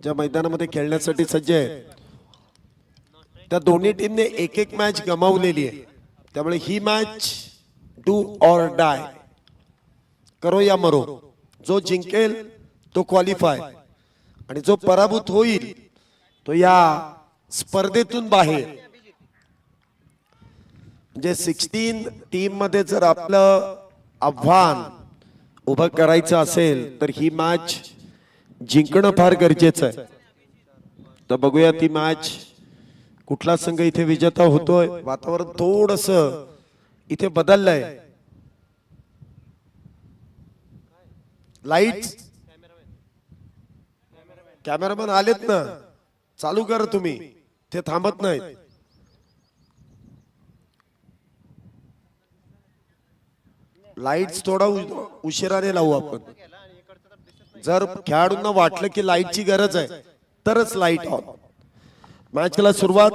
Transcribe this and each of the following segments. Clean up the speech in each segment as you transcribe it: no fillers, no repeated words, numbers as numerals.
ज्या मैदानामध्ये खेळण्यासाठी सज्ज आहे त्या दोन्ही टीमने एक एक मॅच गमावलेली आहे, त्यामुळे ही मॅच डू ऑर डाय, करो या मरो. जो जिंकेल तो क्वालिफाय आणि जो पराभूत होईल तो या स्पर्धेतून बाहेर. म्हणजे 16 टीम मध्ये जर आपलं आव्हान उभं करायचं असेल तर ही मॅच जिंकणं फार गरजेचं आहे. तर बघूया ती मॅच कुठला संघ इथे विजेता होतोय. वातावरण थोडस इथे बदललंय. लाईट कॅमेरामॅन आलेत ना, चालू करा तुम्ही, ते थांबत नाहीत. लाईट्स थोडा उशिराने लावू आपण. जर खेळाडूंना वाटलं की लाईटची गरज आहे तरच लाईट ऑन. मॅचला सुरुवात.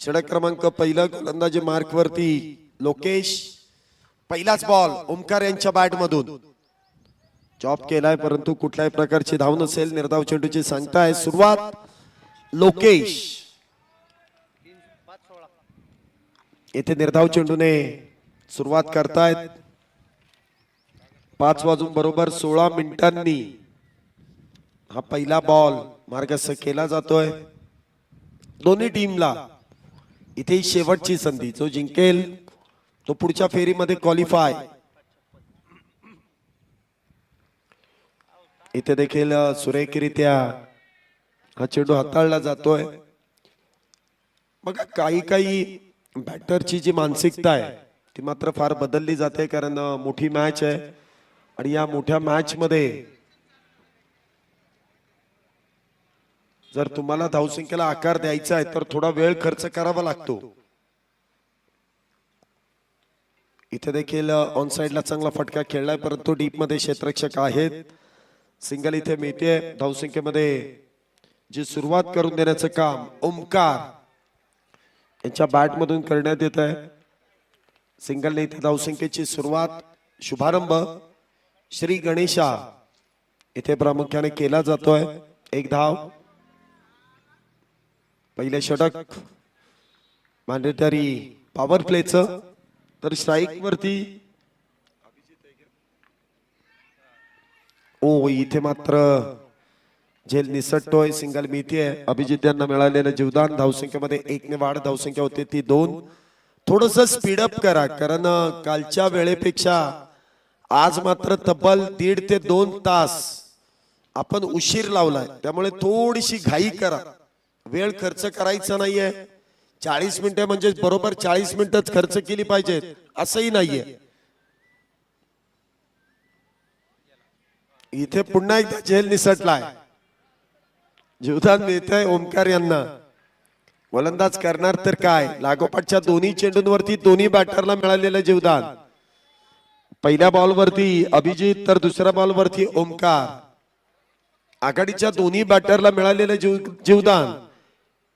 षटक क्रमांक पहिला गोलंदाजी मार्क वरती लोकेश. पहिलाच बॉल ओमकार यांच्या बॅट मधून जॉब केलाय, परंतु कुठल्याही प्रकारची धाव नसेल. निर्धाव चेंडूची सांगताय. सुरुवात लोकेश. येथे निर्धाव चेंडूने सुरुवात करतायत. 5 वाजून बरोबर 16 मिनिटांनी हा पहिला बॉल मार्गस्थ केला जातोय. दोन्ही टीमला इथे शेवटची संधी. जो जिंकेल तो पुढच्या फेरीमध्ये क्वालिफाय. इथे देखील सुरेखरित्या हा चेंडू हाताळला जातोय. बघा काही काही बॅटरची जी मानसिकता आहे ती मात्र फार बदलली जाते, कारण मोठी मॅच आहे आणि या मोठ्या मॅच मध्ये जर तुम्हाला धावसंख्येला आकार द्यायचा आहे तर थोडा वेळ खर्च करावा लागतो. इथे देखील ऑन साइडला चांगला फटका खेळलाय, परंतु डीप मध्ये क्षेत्ररक्षक आहेत. सिंगल इथे मिळते. धावसंख्येमध्ये जी सुरुवात करून देण्याचं काम ओमकार यांच्या बॅट मधून करण्यात येत आहे. सिंगलने इथे धावसंख्येची सुरुवात, शुभारंभ श्री गणेशा इथे प्रामुख्याने केला जातोय. 1 धाव. पहिले षटक मॅन्डेटरी पॉवर प्लेचं, तर स्ट्राईक वरती इथे मात्र झेल निसटतोय. सिंगल मिळतीये. अभिजित यांना मिळालेलं जीवदान. धावसंख्येमध्ये 1 ने वाढ. धावसंख्या होते ती 2. थोडस स्पीडअप करा, कारण कालच्या वेळेपेक्षा आज मात्र तब्बल 1.5 ते 2 तास आपण उशीर लावलाय. त्यामुळे थोडीशी घाई करा. वेळ खर्च करायचा नाहीये. 40 मिनिटे म्हणजे बरोबर 40 मिनिटच खर्च केली पाहिजेत असंही नाहीये. इथे पुन्हा एकदा झेल निसटलाय. जीवदान मिळतंय ओमकार यांना. गोलंदाज करणार तर काय. लागोपाठच्या दोन्ही चेंडूंवरती दोन्ही बॅटरला मिळालेलं जीवदान. पहिल्या बॉलवरती अभिजित तर दुसऱ्या बॉलवरती ओमकार. आघाडीच्या दोन्ही बॅटरला मिळालेलं जीवदान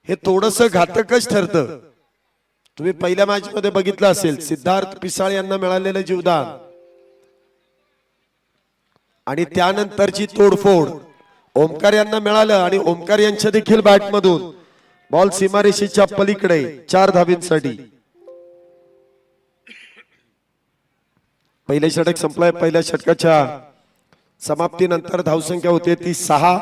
हे थोडस घातकच ठरतं. तुम्ही पहिल्या मॅच मध्ये बघितलं असेल, सिद्धार्थ पिसाळ यांना मिळालेलं जीवदान आणि त्यानंतरची तोडफोड ओमकार यांना मिळालं आणि ओमकार यांच्या देखील बॅट मधून बॉल सीमारेषेच्या पलीकडे 4 धावींसाठी. पहिले षटक संपलाय. पहिल्या षटकाच्या समाप्तीनंतर धावसंख्या होते ती 6.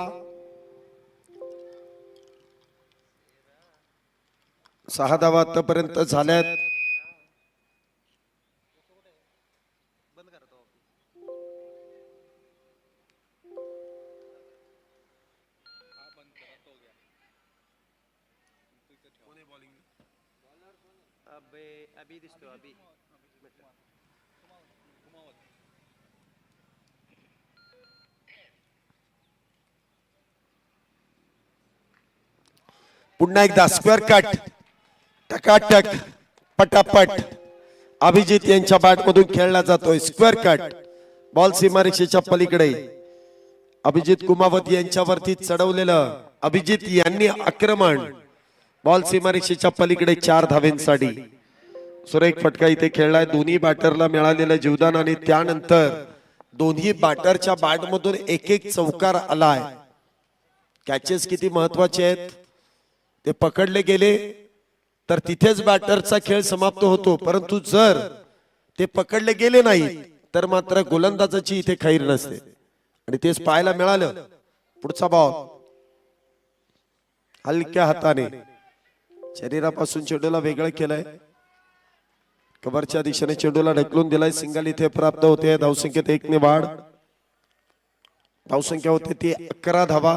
6 धावा आतापर्यंत झाल्यात. पुन्हा एकदा स्क्वेअर कट, टकाटक पटापट अभिजित यांच्या बॅट मधून खेळला जातोय. Square cut. बॉल सीमारेषेच्या पलीकडे. अभिजित कुमावत यांच्यावरती चढवलेलं. अभिजित यांनी आक्रमण. बॉल सीमारेषेच्या पलीकडे 4 धावेंसाठी. सुरेख फटका इथे खेळलाय. दोन्ही बॅटरला मिळालेलं जीवदान आणि त्यानंतर दोन्ही बॅटरच्या बॅट मधून एक एक चौकार आलाय. कॅचेस किती महत्वाचे आहेत ते पकडले गेले तर तिथेच बॅटरचा खेळ समाप्त होतो, परंतु जर ते पकडले गेले नाही तर मात्र गोलंदाजाची इथे खैर नसते आणि तेच पाहायला मिळालं. पुढचा बॉल हलक्या हाताने शरीरापासून चेंडूला वेगळं केलंय, कव्हरच्या दिशेने चेंडूला ढकलून दिलाय. सिंगल इथे प्राप्त होते. धावसंख्येत 1 ने वाढ. धावसंख्या होते ती 11 धावा.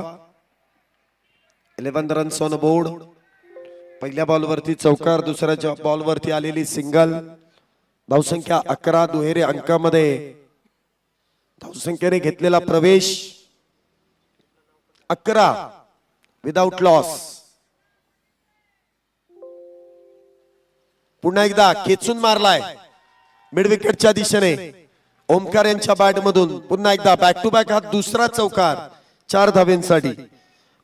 11 रन्स ऑन बोर्ड. पहिल्या बॉलवरती चौकार, दुसऱ्या बॉलवरती आलेली सिंगल. धावसंख्या 11. दुहेरी अंकामध्ये धावसंख्येने घेतलेला प्रवेश 11 विदाउट लॉस. पुन्हा एकदा खेचून मारलाय मिड विकेटच्या दिशेने ओमकार यांच्या बॅट मधून. पुन्हा एकदा बॅक टू बॅक हा दुसरा चौकार 4 धावेंसाठी.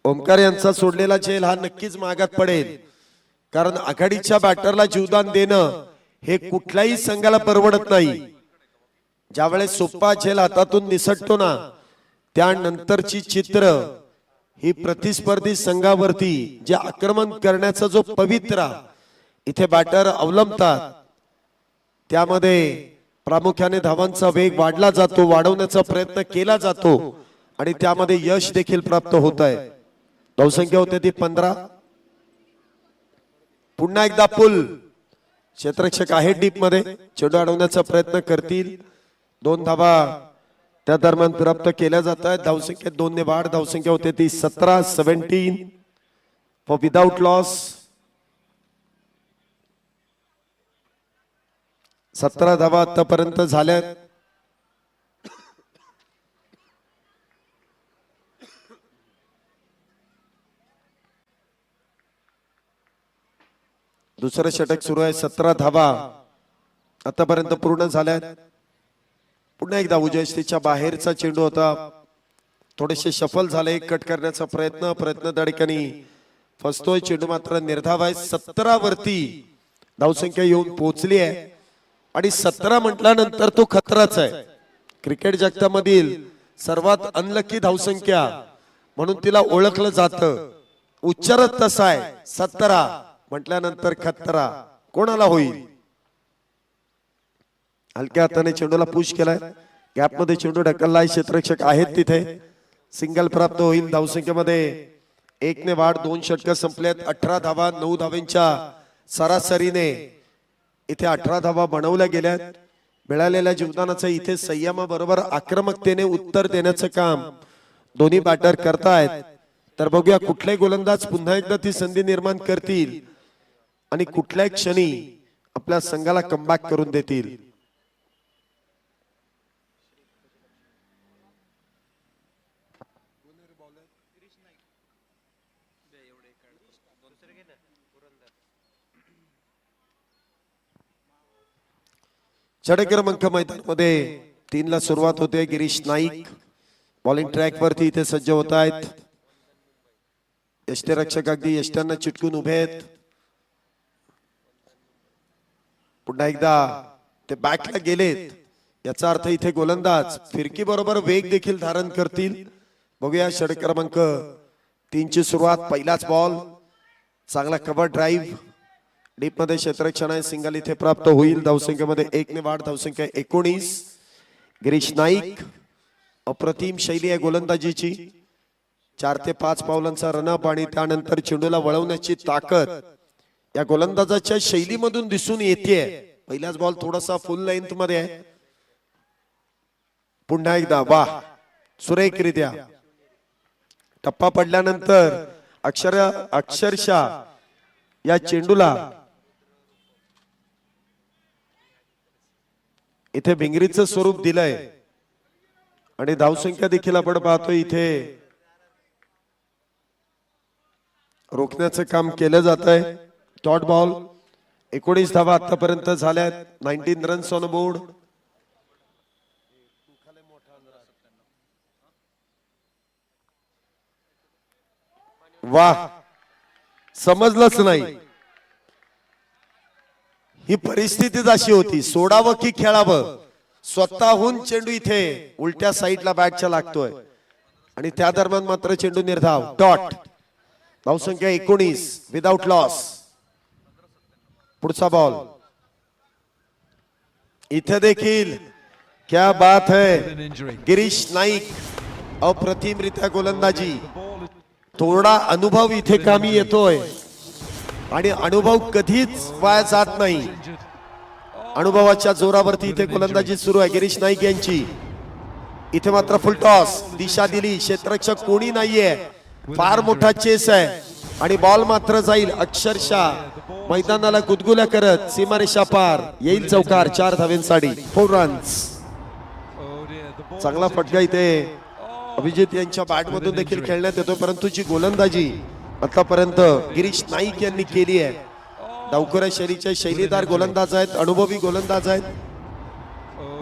ओमकार यांचा सोडलेला झेल हा नक्कीच मागात पडेल, कारण आघाडीच्या बॅटरला जीवदान देणं हे कुठल्याही संघाला परवडत नाही. ज्यावेळेस सोपा झेल हातातून निसटतो ना, त्यानंतरची चित्र ही प्रतिस्पर्धी संघावरती जे आक्रमण करण्याचा जो पवित्रा इथे बॅटर अवलंबतात, त्यामध्ये प्रामुख्याने धावांचा वेग वाढला जातो, वाढवण्याचा प्रयत्न केला जातो आणि त्यामध्ये यश देखील प्राप्त होत आहे. धावसंख्या होते ती 15. पुन्हा एकदा पुल. क्षेत्ररक्षक आहे डीप मध्ये, चेंडू अडवण्याचा प्रयत्न करतील. 2 धावा त्या दरम्यान प्राप्त केल्या जात आहेत. धावसंख्येत 2 ने वाढ. धावसंख्या होते ती 17 फॉर विदाउट लॉस. 17 धावा आतापर्यंत झाल्यात. दुसरं षटक सुरू आहे. 17 धावा आतापर्यंत पूर्ण झाल्यात. पुन्हा एकदा उजयस्तीच्या बाहेरचा चेंडू होता, थोडेसे शफल झाले. कट करण्याचा प्रयत्न धडकनी फसतोय. चेंडू मात्र निर्धाव आहे. 17 वरती धावसंख्या येऊन पोहोचली आहे आणि 17 म्हटल्यानंतर तो खतराच आहे. क्रिकेट जगतामधील सर्वात अनलकी धावसंख्या म्हणून तिला ओळखलं जातं. उच्चारच तसा आहे. 17 म्हटल्यानंतर खतरा कोणाला होईल. हलक्या हाताने चेंडूला पुश केलाय. गॅप मध्ये चेंडू ढकललाय. क्षेत्ररक्षक आहेत तिथे. सिंगल प्राप्त होईल. धावसंख्येमध्ये 1 ने वाढ. 2 षटक संपलेत. 18 धावा 9 धावांच्या सरासरीने इथे 18 धावा बनवल्या गेल्यात. मिळालेल्या जीवदानाचं इथे संयमाबरोबर आक्रमकतेने उत्तर देण्याचं काम दोन्ही बॅटर करतायत. तर बघूया कुठले गोलंदाज पुन्हा एकदा ती संधी निर्माण करतील आणि कुठल्याही क्षणी आपल्या संघाला कमबॅक करून देतील. षटक क्रमांक मैदानामध्ये 3 ला सुरुवात होते. गिरीश नाईक बॉलिंग ट्रॅक वरती इथे सज्ज होत आहेत. यष्टीरक्षक अगदी यष्ट्यांना चिटकून उभे आहेत. पुन्हा एकदा ते बॅकला गेलेत, याचा अर्थ इथे गोलंदाज फिरकी बरोबर वेग देखील धारण करतील. बघूया षटक क्रमांक 3 ची सुरुवात. पहिलाच बॉल. चांगला कव्हर ड्राईव्ह. डीप मध्ये क्षेत्ररक्षण आहे. सिंगल इथे प्राप्त होईल. धावसंख्येमध्ये 1 ने वाढ. धावसंख्या 19. गिरीश नाईक अप्रतिम शैली आहे गोलंदाजीची. 4 ते 5 पावलांचा रनअप आणि त्यानंतर चेंडूला वळवण्याची ताकद या गोलंदाजाच्या शैलीमधून दिसून येते. पहिलाच बॉल थोडासा फुल लेंथ मध्ये आहे. पुन्हा एकदा वाह, सुरेखरित्या टप्पा पडल्यानंतर अक्षरशः या चेंडूला इथे भिंगरीचं स्वरूप दिलंय आणि धावसंख्या देखील आपण पाहतो इथे रोखण्याचं काम केलं जात आहे. Dot ball. 19 धावा आतापर्यंत झाल्यात. 19 रन्स ऑन बोर्ड. वाह, समजलंच नाही. ही परिस्थितीच अशी होती, सोडावं की खेळावं. स्वतःहून चेंडू इथे उलट्या साईडला बॅटच्या लागतोय आणि त्या दरम्यान मात्र चेंडू निर्धाव. डॉट. धावसंख्या 19 विदाउट लॉस. पुढचा बॉल इथे देखील क्या बात है. गिरीश नाईक अप्रतिमरित्या गोलंदाजी. थोडा अनुभव इथे कामी येतोय आणि अनुभव कधीच वाया जात नाही. अनुभवाच्या जोरावरती इथे गोलंदाजी सुरू आहे गिरीश नाईक यांची. इथे मात्र फुल टॉस. दिशा दिली. क्षेत्ररक्षक कोणी नाहीये. फार मोठा चेस आहे आणि बॉल मात्र जाईल अक्षरशः मैदानाला गुदगुल्या करत सीमारेषा पार. येईल चौकार. 4 धावेंसाठी 4 रन्स. चांगला फटका इथे अभिजित यांच्या बॅट मधून देखील खेळण्यात येतो, परंतु जी गोलंदाजी आतापर्यंत गिरीश नाईक यांनी केली आहे. डावखुऱ्या शैलीचे शैलीदार गोलंदाज आहेत, अनुभवी गोलंदाज आहेत,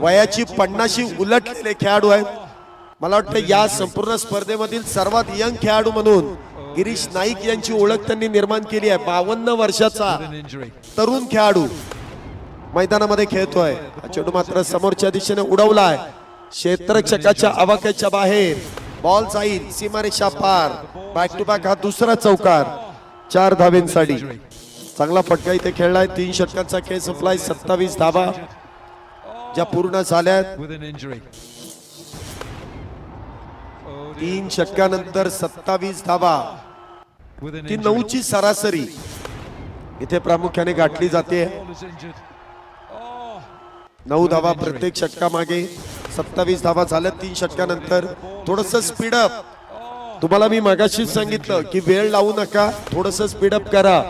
वयाची 50शी उलटलेले खेळाडू आहेत. मला वाटतं या संपूर्ण स्पर्धेमधील सर्वात यंग खेळाडू म्हणून गिरीश नाईक यांची ओळख त्यांनी निर्माण केली आहे. 52 वर्षाचा तरुण खेळाडू मैदानामध्ये खेळतोय. चेंडू मात्र समोरच्या दिशेने उडवलाय. क्षेत्ररक्षकाच्या आवाक्याच्या बाहेर. बॉल जाईल सीमारेषा पार. बॅक टू बॅक हा दुसरा चौकार 4 धावेंसाठी. चांगला फटका इथे खेळलाय. 3 षटकांचा खेळ संपलाय. 27 धावा ज्या पूर्ण झाल्यात. 3 षटकानंतर 27 धावा. ती 9ची सरासरी इथे प्रामुख्याने गाठली जाते. 9 धावा प्रत्येक षटकामागे. 27 धावा झाल्या 3 षटकानंतर. थोडस स्पीडअप. तुम्हाला मी मगाशीच सांगितलं की वेळ लावू नका, थोडस स्पीडअप करा.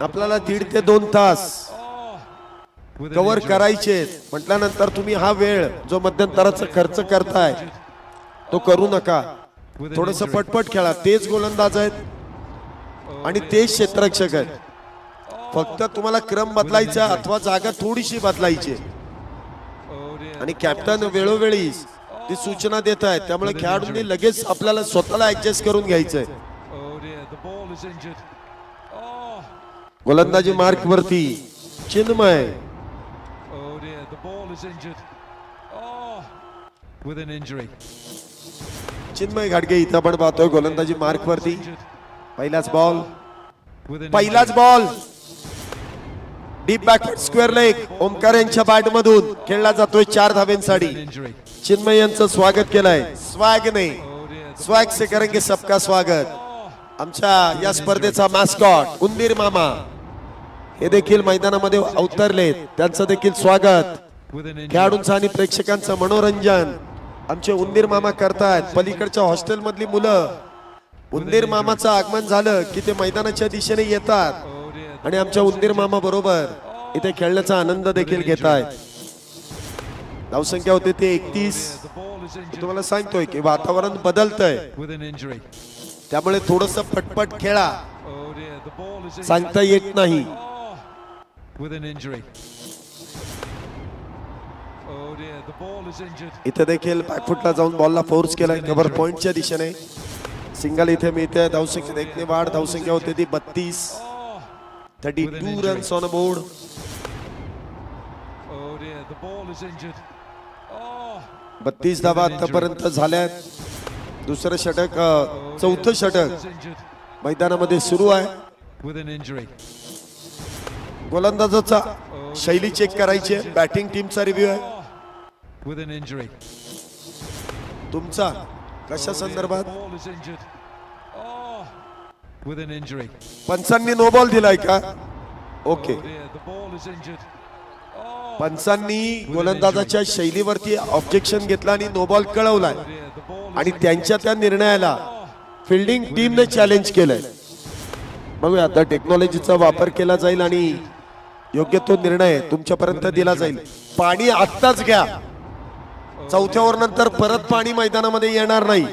आपल्याला 1.5 ते 2 तास कव्हर करायचे म्हटल्यानंतर तुम्ही हा वेळ जो मध्यंतराचा खर्च करताय तो करू नका. थोडस पटपट खेळा. तेच गोलंदाज आहेत आणि तेच क्षेत्ररक्षक आहेत. फक्त तुम्हाला क्रम बदलायचा अथवा जागा थोडीशी बदलायची आणि कॅप्टन वेळोवेळी ती सूचना देत आहेत. त्यामुळे खेळाडूंनी लगेच आपल्याला स्वतःला ऍडजस्ट करून घ्यायचंय. गोलंदाजी मार्क वरती चिन्मय. चिन्मय घाडगे इथं आपण पाहतोय गोलंदाजी मार्क वरती. पहिलाच ball deep backward square leg Omkar यांच्या बॅट मधून खेळला जातोय 4 धावेंसाठी. चिन्मय यांचं स्वागत केलंय. स्वॅग से करेंगे सबका स्वागत. आमच्या या स्पर्धेचा मॅस्कॉट उंदीर मामा हे देखील मैदानामध्ये अवतरलेत. त्यांचं देखील स्वागत. खेळाडूंचं आणि प्रेक्षकांचं मनोरंजन आमचे उंदीर मामा करतायत. पलीकडच्या हॉस्टेल मधली मुलं उंदीर मामाचं आगमन झालं की ते मैदानाच्या दिशेने येतात आणि आमच्या उंदीर मामा बरोबर इथे खेळण्याचा आनंद देखील घेत आहेत. धावसंख्या होते ते 31. तुम्हाला सांगतोय की वातावरण बदलतंय त्यामुळे थोडस पटपट खेळा. सांगता येत नाही. इथे देखील बॅकफुटला जाऊन बॉलला फोर्स केलाय कव्हर पॉइंटच्या दिशेने. सिंगल इथे मिळते. धावसंख्या देखणे वाढ. धावसंख्या होते ती 32. 32 रन्स ऑन बोर्ड. बत्तीस धावा आतापर्यंत झाल्यात. दुसरं षटक चौथं षटक मैदानामध्ये सुरू आहे. गोलंदाजाचा शैली चेक करायची आहे. बॅटिंग टीमचा रिव्ह्यू आहे. तुमचा कशा संदर्भात? पंचांनी नो बॉल दिलाय का? ओके. पंचांनी गोलंदाजाच्या शैलीवरती ऑब्जेक्शन घेतला आणि नो बॉल कळवलाय आणि त्यांच्या त्या निर्णयाला फिल्डिंग टीमने चॅलेंज केलंय. बघूया आता टेक्नॉलॉजीचा वापर केला जाईल आणि योग्य तो निर्णय तुमच्यापर्यंत दिला जाईल. पाणी आत्ताच घ्या. चौथ्या ओव्हर नंतर परत पाणी मैदानामध्ये येणार नाही.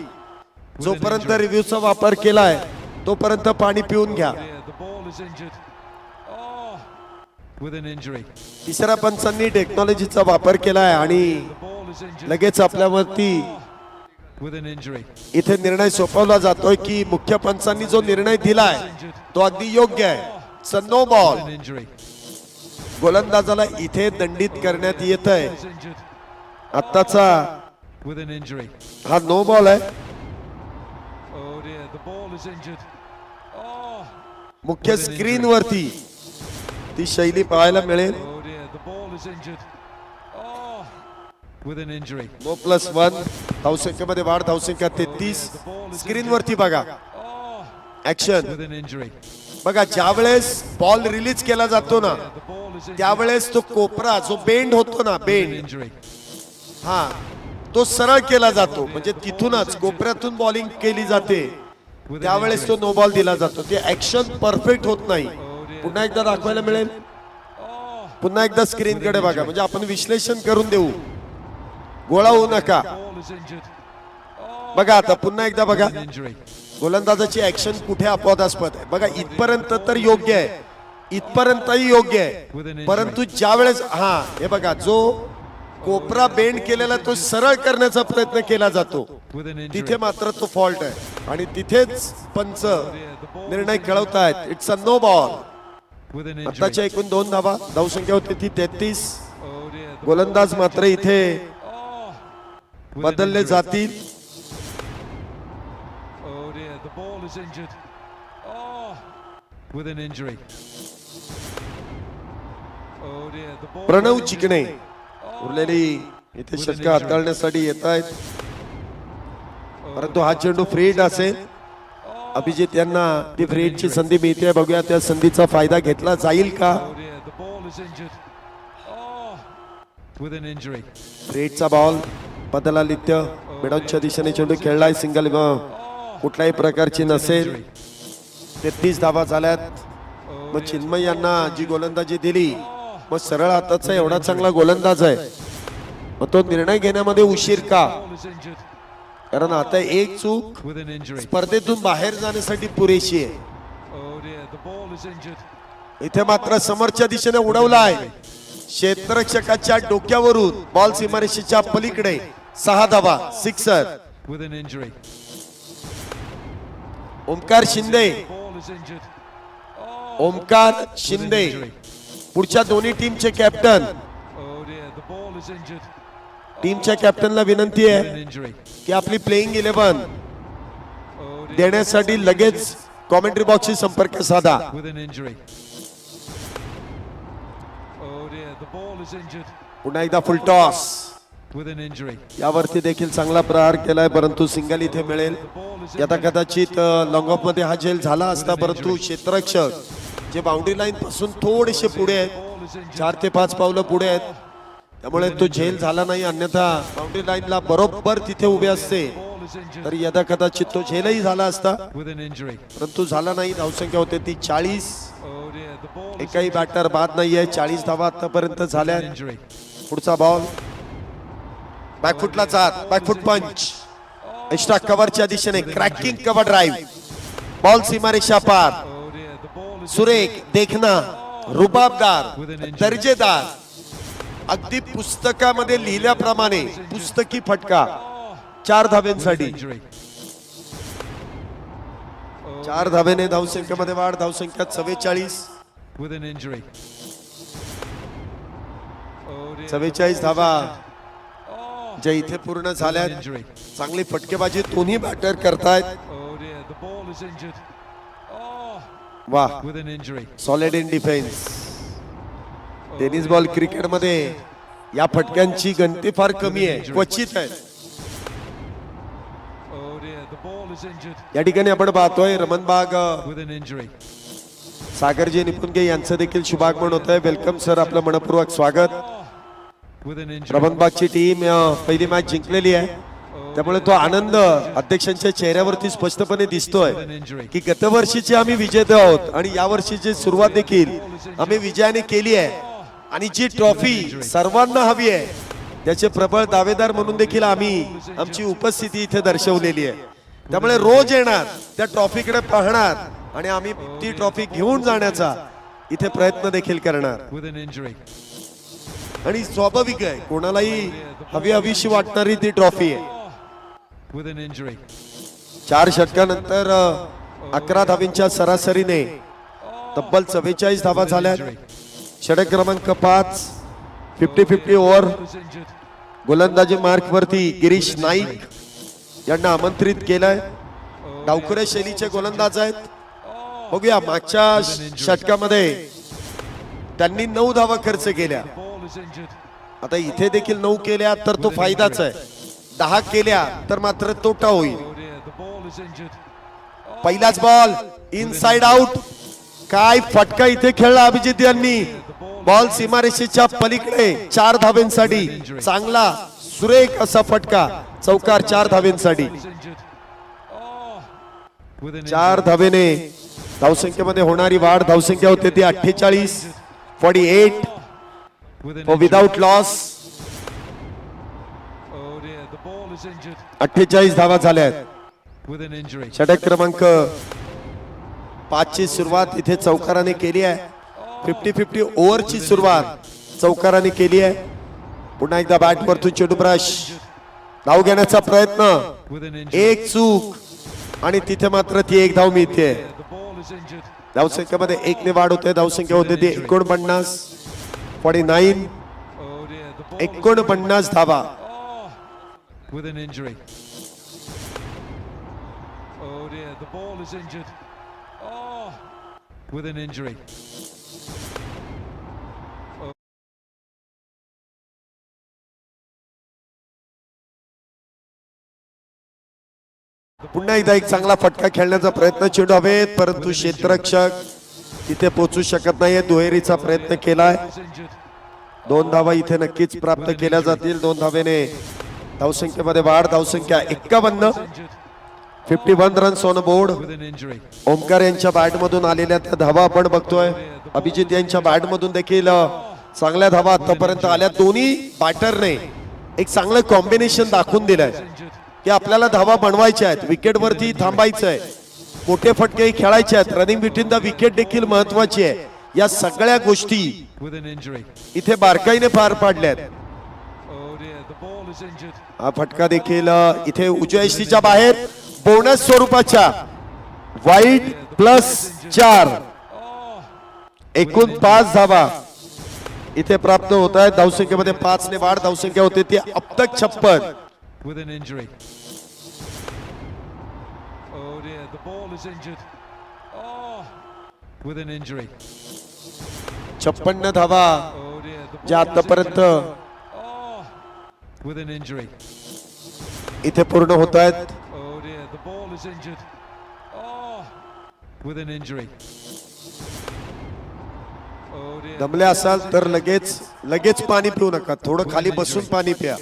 जोपर्यंत रिव्ह्यूचा वापर केलाय तोपर्यंत पाणी पिऊन घ्या. तिसऱ्या पंचांनी टेक्नॉलॉजीचा वापर केलाय आणि लगेच आपल्यावरती इथे निर्णय सोपवला जातोय की मुख्य पंचांनी जो निर्णय दिलाय तो अगदी योग्य आहे. No ball. गोलंदाजाला इथे दंडित करण्यात येत आहे आत्ताचा with an injury. हा नो बॉल आहे. Oh dear, the ball is injured. Oh, मुख्य स्क्रीन वरती ती शैली पाहायला मिळेल. oh dear, the ball is injured. Oh, with an injury. No +1 धावसंख्येमध्ये वाढ. धावसंख्या 33. स्क्रीन वरती बघा Oh, action. with an injury. बघा ज्या वेळेस बॉल रिलीज केला जातो ना The ball is injured. त्यावेळेस तो कोपरा जो बेंड होतो ना With an बेंड injury. हा तो सरळ केला जातो. म्हणजे तिथूनच कोपऱ्यातून बॉलिंग केली जाते त्यावेळेस तो नो बॉल दिला जातो. ते ऍक्शन परफेक्ट होत नाही. पुन्हा एकदा दाखवायला मिळेल. पुन्हा एकदा स्क्रीन कडे बघा म्हणजे आपण विश्लेषण करून देऊ. गोळा होऊ नका. Ball is injured. बघा आता पुन्हा एकदा बघा An injury. गोलंदाजाची ऍक्शन कुठे अपवादास्पद आहे. बघा इथपर्यंत तर योग्य आहे. इथपर्यंतही योग्य आहे. परंतु ज्या वेळेस हा हे बघा जो कोपरा बेंड केलेला तो सरळ करण्याचा प्रयत्न केला जातो With an injury. तिथे मात्र तो फॉल्ट आहे आणि तिथेच पंच निर्णय कळवतायत. It's a no ball. With an injury. आताच्या एकूण 2 धावा. धावसंख्या होती ती 33. Oh dear. The गोलंदाज मात्र इथे with an बदलले injury. जातील. Oh dear, the ball is injured. Oh, with an injury. Oh dear, the ball. Pranab is injured. Chikane उरलेली इथे षटक हाताळण्यासाठी येत आहेत. परंतु हा चेंडू फ्रीड असेल. अभिजित यांना ती फ्रीडची संधी मिळते. बघूया त्या संधीचा फायदा घेतला जाईल का. Oh dear, the ball is injured. Oh, with an injury. फ्रीडचा बॉल बदलादित्य मिडॉनच्या दिशेने चेंडू खेळलाय. सिंगल कुठल्याही प्रकारची नसेल. 33 धावा झाल्यात. मग चिन्मय यांना जी गोलंदाजी दिली मग सरळ हाताचा एवढा चांगला गोलंदाज आहे मग तो निर्णय घेण्यामध्ये उशीर का. Ball is injured. कारण आता एक चूक With an injury. स्पर्धेतून बाहेर जाण्यासाठी पुरेशी आहे. Oh dear, the ball is injured. इथे मात्र समोरच्या दिशेने उडवला आहे. क्षेत्ररक्षकाच्या डोक्यावरून बॉल सीमारेषेच्या पलीकडे 6 धावा. Sixer. With an injury. Omkar Shinde. Ball is injured. Omkar Shinde पुढच्या दोन्ही टीमचे captain. Oh dear, the ball is injured. टीमच्या कॅप्टनला विनंती With आहे an injury. की आपली प्लेइंग 11 Oh dear, देण्यासाठी लगेच कॉमेंट्री बॉक्सशी संपर्क साधा. with an injury. Oh dear, the ball is injured. पुन्हा एकदा फुल टॉस. With an injury. यावरती देखील चांगला प्रहार केलाय परंतु सिंगल इथे मिळेल. यथा कदाचित लॉंग ऑफ मध्ये हा झेल झाला असता परंतु क्षेत्ररक्षक जे बाउंड्री लाईन पासून थोडेसे पुढे आहेत. Ball is injured. 4 ते 5 पावलं पुढे आहेत त्यामुळे तो झेल झाला नाही. अन्यथा बाउंड्री लाईनला बरोबर तिथे उभे असते Ball is injured. तर यदा कदाचित तो झेलही झाला असता With an injury. परंतु झाला नाही. धावसंख्या होते ती 40. Oh dear, the ball is एकही बॅटर बाद नाहीये. 40 धावा आतापर्यंत झाल्या. an injury. पुढचा बॉल बॅकफुटला जात. बॅकफुट पंच एक्स्ट्रा कव्हरच्या दिशेने क्रॅकिंग कव्हर ड्राईव्ह. बॉल सीमारेषा पार. Oh dear, the ball is सुरेख, देखना, रुबाबदार, दर्जेदार, अगदी पुस्तकामध्ये लिहिल्याप्रमाणे पुस्तकी फटका. 4 धाब्यांसाठी. injury. 4 धाब्याने धावसंख्येमध्ये वाढ. धावसंख्या 44. With an injury. Oh dear. 44 धावा ज्या इथे पूर्ण झाल्या. Injury. चांगली फटकेबाजी दोन्ही बॅटर करतायत. Oh dear, the ball is injured. Oh, वाह, with an injury. Solid in defence. Tennis ball क्रिकेटमध्ये या फटक्यांची गणती फार कमी आहे. क्वचित आहे. Oh dear, the ball is injured. या ठिकाणी आपण पाहतोय रमणबाग With an injury. सागरजी निपुणगे यांचं देखील शुभागमन होत आहे. वेलकम सर, आपलं मनपूर्वक स्वागत. With an injury. रमणबागची टीम पहिली मॅच जिंकलेली आहे त्यामुळे तो आनंद अध्यक्षांच्या चेहऱ्यावरती स्पष्टपणे दिसतोय With an injury. की गतवर्षीचे आम्ही विजेते आहोत आणि या वर्षीची सुरुवात देखील आम्ही विजयाने केली आहे आणि जी ट्रॉफी सर्वांना हवी आहे त्याचे प्रबळ दावेदार म्हणून देखील आम्ही आमची उपस्थिती इथे दर्शवलेली आहे. त्यामुळे रोज येणार त्या ट्रॉफीकडे पाहणार आणि आम्ही ती ट्रॉफी घेऊन जाण्याचा इथे प्रयत्न देखील करणार. With an injury. आणि स्वाभाविक आहे कोणालाही हवी हवीशी वाटणारी ती ट्रॉफी आहे. With an injury. 4 षटकानंतर 11 धावींच्या सरासरीने तब्बल 44 धावा झाल्या. षटक क्रमांक 5. 50-50 ओव्हर. Ball is injured. गोलंदाजी मार्क वरती गिरीश नाईक यांना आमंत्रित केलंय. डावखुऱ्या शैलीचे गोलंदाज आहेत. बघूया मागच्या षटकामध्ये त्यांनी 9 धावा खर्च केल्या. Ball is injured. आता इथे देखील 9 केल्या तर तो फायदाच आहे. 10 केल्या तर मात्र तोटा होईल. Oh dear, the ball is injured. पहिलाच बॉल इनसाइड आउट. काय फटका इथे खेळला अभिजित यांनी. बॉल सीमारेषेच्या पलीकडे 4 धावेंसाठी चांगला सुरेख असा फटका. चौकार 4 धावेंसाठी. Is injured. Oh, with an 4 धावेने धावसंख्येमध्ये होणारी वाढ. धावसंख्या होते ती 48 48 with an for without loss. Oh dear, the ball is injured. 48 धावा झाल्या आहेत. With an injury. षटक क्रमांक 5 ची सुरुवात इथे चौकाराने केली आहे. 50-50 ओव्हरची सुरुवात चौकाराने केली आहे. पुन्हा एकदा बॅट वरतून चेंडू ब्रश. धाव घेण्याचा प्रयत्न. With an injury. एक चूक आणि तिथे मात्र ती 1 धाव मिळते. The ball is injured. धावसंख्येमध्ये 1 ने वाढ होते. धावसंख्या होते ती 49 49 Oh dear, the ball. 49 धावा. Oh, with an injury. Oh dear, the ball is injured. Oh, with an injury. पुन्हा एकदा एक चांगला फटका खेळण्याचा प्रयत्न. चेंडू हवेत परंतु क्षेत्ररक्षक तिथे पोहोचू शकत नाहीये. दुहेरीचा प्रयत्न केलाय. Is injured. 2 धावा इथे नक्कीच प्राप्त केल्या जातील. 2 धावेने धावसंख्येमध्ये वाढ. धावसंख्या 51 Injured 51 runs on board. with an injury. Omkar यांच्या बॅट मधून आलेल्या त्या धावा आपण बघतोय. अभिजित यांच्या बॅट मधून देखील चांगल्या धावा आतापर्यंत आल्या. दोन्ही बॅटरने एक चांगलं कॉम्बिनेशन दाखवून दिलंय Injured. की आपल्याला धावा बनवायच्या आहेत. विकेट वरती थांबायचं आहे. मोठे फटके खेळायचे आहेत. रनिंग बिटवीन द विकेट देखील महत्वाची आहे. या सगळ्या गोष्टी With an injury. इथे बारकाईने पार पाडल्यात. Oh dear, the ball is injured. हा फटका देखील इथे उजव्या यष्टीच्या बाहेर. बोनस स्वरूपाच्या वाईट +4 Oh, एकूण 5 धावा इथे प्राप्त होत आहेत. धावसंख्येमध्ये 5 ने वाढ. धावसंख्या होते ती अब तक 56. with an injury. Oh dear, the ball is injured. Oh, with an injury. 56 धावा Oh dear, the ज्या ball is आतापर्यंत injured. Oh, with an injury. इथे पूर्ण होत आहेत. Oh dear, the ball is injured. Oh, with an injury. Oh dear. दमले असाल तर लगेच पाणी पिऊ नका. थोडं खाली बसून पाणी प्या.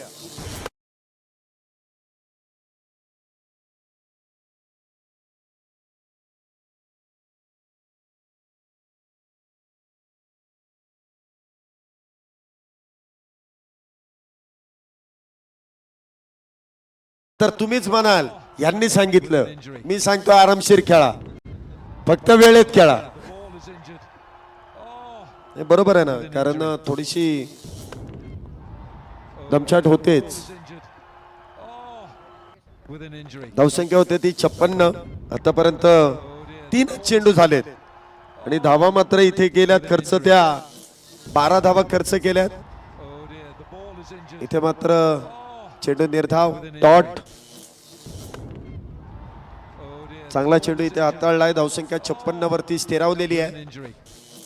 तर तुम्हीच म्हणाल यांनी सांगितलं. मी सांगतो आरामशीर खेळा. फक्त वेळेत खेळा. The ball is injured. Oh, हे बरोबर आहे ना. कारण थोडीशी दमछाट होतेच. is injured. Oh, with an injury. धावसंख्या होते ती 56. आतापर्यंत 3 चेंडू झालेत आणि धावा मात्र इथे गेल्यात खर्च. त्या 12 धावा खर्च केल्यात. Oh dear, the ball is injured. इथे मात्र चेंडू निर्धाव. डॉट. Oh dear, चांगला चेंडू इथे हाताळलाय. धावसंख्या 56 वरती स्थिरावलेली an आहे. injury.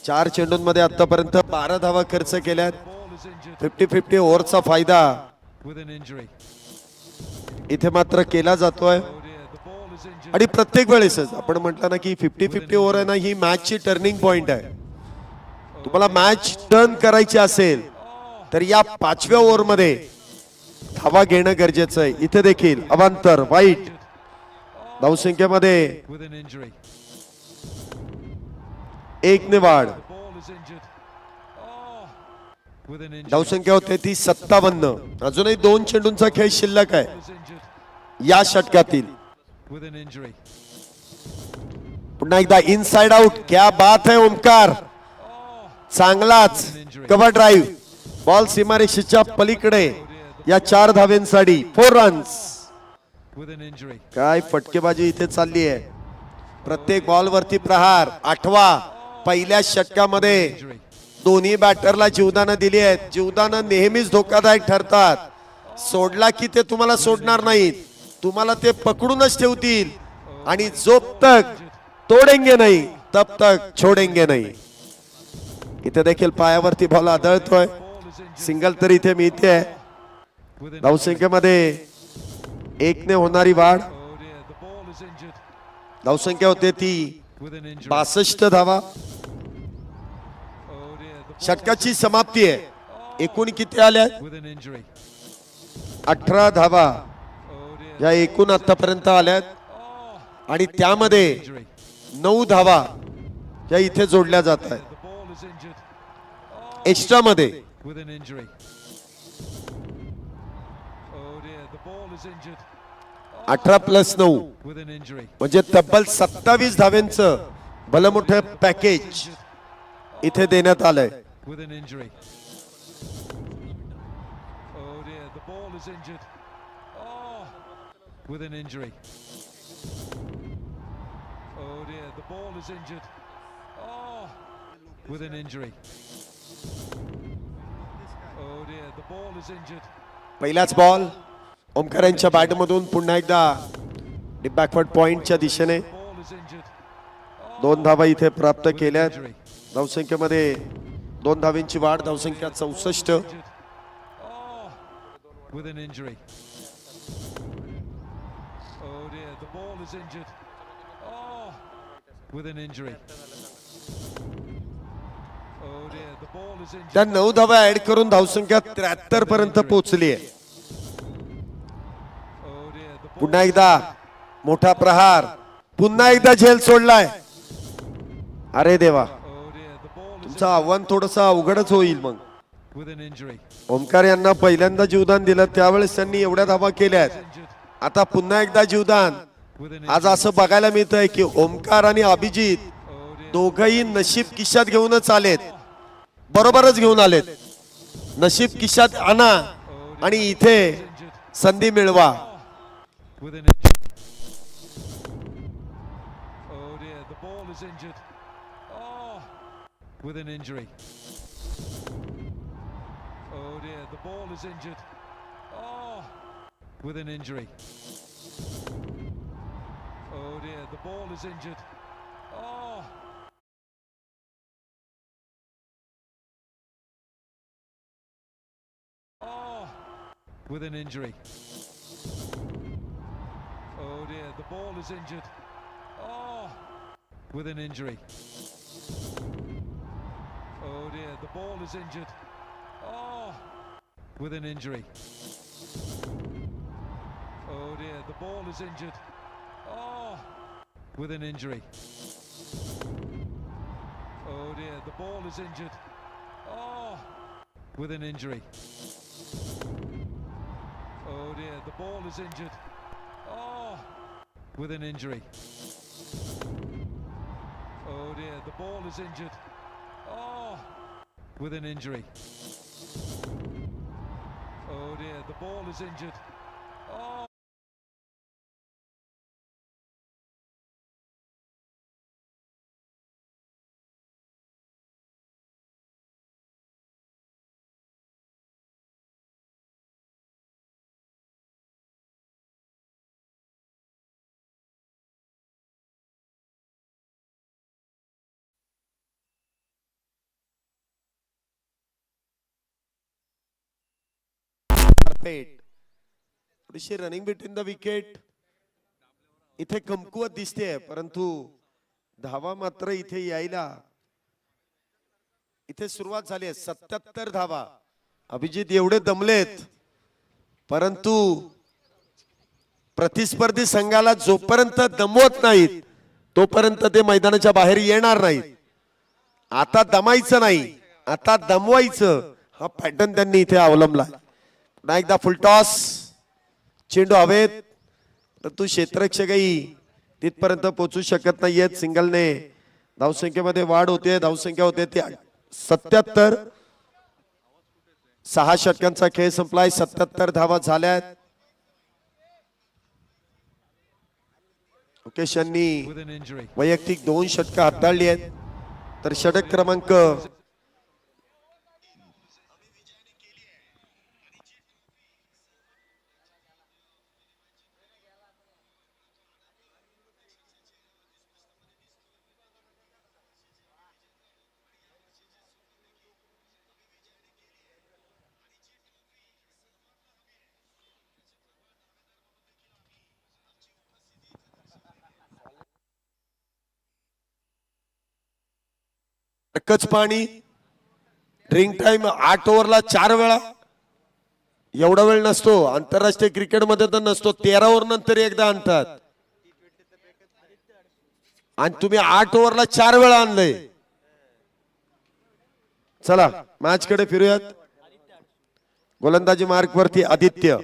4 चेंडूंमध्ये आतापर्यंत 12 धावा खर्च केल्यात. Ball is injured. 50-50 ओव्हरचा फायदा With an injury. इथे मात्र केला जातोय. Oh dear, the ball is injured. आणि प्रत्येक वेळेसच आपण म्हटलं ना की 50-50 ओव्हर आहे ना, ही मॅचची टर्निंग पॉइंट आहे. तुम्हाला मॅच टर्न करायची असेल तर या 5व्या ओव्हरमध्ये धावा घेणं गरजेचं आहे. इथे देखील अवांतर वाईट. धावसंख्येमध्ये With an injury. 1 ने वाढ. The ball is injured. Oh, with an injury. धावसंख्या होते ती 57. अजूनही 2 चेंडूंचा खेळ शिल्लक आहे Is injured. या षटकातील. With an injury. पुन्हा एकदा इनसाइड आउट. क्या बात है ओमकार. चांगलाच कव्हर ड्राईव्ह. बॉल सीमारेषेच्या पलीकडे. या 4 धावेंसाठी 4 रन्स. With an injury. काय फटकेबाजी इथे चालली आहे. प्रत्येक बॉल वरती प्रहार. 8वा पहिल्या षटकामध्ये Injury. दोन्ही बॅटरला जीवदानं दिली आहेत. जीवदानं नेहमीच धोकादायक ठरतात. सोडला की ते तुम्हाला सोडणार नाहीत, तुम्हाला ते पकडूनच ठेवतील आणि जोप तक तोडेंगे नाही तब तक छोडेंगे नाही. इथे देखील पायावरती बॉल आदळतोय, सिंगल तर इथे मिळते. Within धावसंख्येमध्ये 1 होणारी वाढ. Oh dear, the ball is injured. धावसंख्या होते ती Within injury. 62 धावा. Oh dear, the ball षटकाची समाप्ती आहे. एकूण किती आल्या? within injury. 18 धावा Oh dear. या एकूण आतापर्यंत आल्यात आणि त्यामध्ये Injury. 9 धावा या इथे जोडल्या जात आहेत The ball is injured. Extra मध्ये. Within injury. Oh dear, the ball is injured. 18 + 9 Within injury. म्हणजे तब्बल 27 धाव्यांचं भलमोठं पॅकेज इथे देण्यात आलंय. Within injury. Oh dear, the ball is injured. Oh, within injury. Oh dear, the ball is injured. Oh, within injury. Oh dear, the ball is injured. पहिलाच ball Omkar यांच्या बॅटमधून पुन्हा एकदा backward पॉइंटच्या दिशेने. Ball is injured. 2 धावा इथे प्राप्त केल्यात. Injury. धावसंख्येमध्ये 2 धावांची वाढ. धावसंख्या 64. Injured. Oh, within injury. Oh dear, the ball is injured. Oh, within injury. Oh dear, the ball is injured. त्या 9 धावा ऍड करून धावसंख्या 73 पर्यंत पोहोचली आहे. Oh dear, the ball. पुन्हा एकदा मोठा प्रहार. पुन्हा एकदा झेल सोडलाय. अरे देवा, Oh dear, the ball is तुमचं आव्हान थोडस अवघडच होईल. मग within injury. ओमकार यांना पहिल्यांदा जीवदान दिलं त्यावेळेस त्यांनी एवढ्या धावा केल्यात. Injured. आता पुन्हा एकदा जीवदान. Within आज injury. असं बघायला मिळतंय की ओमकार आणि अभिजित Oh dear. दोघही नशीब किशात घेऊनच आलेत. बरोबरच घेऊन आलेत. नशीब किशात आणा आणि इथे Injured. संधी मिळवा. Within injury. Oh dear, the ball is injured. Oh, within injury. Oh dear, the ball is injured. Oh, within injury. Oh dear, the ball is injured. Oh. Oh, within injury. Oh dear, the ball is injured. Oh, within injury. Oh dear, the ball is injured. Oh, within injury. Oh dear, the ball is injured. Oh, within injury. Oh dear, the ball is injured. Oh, within injury. Oh dear, the ball is injured. Oh, within injury. Oh dear, the ball is injured. Oh, within injury. Oh dear, the ball is injured. Oh. थोडीशी running between the wicket इथे कमकुवत दिसते, परंतु धावा मात्र इथे यायला इथे सुरुवात झाली आहे. 77 धावा. अभिजित एवढे दमलेत, परंतु प्रतिस्पर्धी संघाला जोपर्यंत दमवत नाहीत तोपर्यंत ते मैदानाच्या बाहेर येणार नाहीत. आता दमायचं नाही, आता दमवायचं हा पॅटर्न त्यांनी इथे अवलंबला. पुन्हा एकदा फुलटॉस. चेंडू हवेत, परंतु क्षेत्ररक्षकही तिथपर्यंत पोहोचू शकत नाहीयेत. सिंगलने धावसंख्येमध्ये वाढ होते. धावसंख्या होते ती 77. 6 षटकांचा खेळ संपलाय. 77 धावा झाल्यात. मुकेश यांनी Within injury. वैयक्तिक 2 षटकं हाताळली आहेत. तर षटक क्रमांक एकच पाणी. ड्रिंक टाइम 8 ओव्हरला 4 वेळा. एवढा वेळ नसतो आंतरराष्ट्रीय क्रिकेटमध्ये, तर नसतो. 13 ओव्हर नंतर एकदा आणतात आणि तुम्ही 8 ओव्हरला 4 वेळा आणलंय. चला मॅच कडे फिरूयात. गोलंदाजी मार्क वरती आदित्य.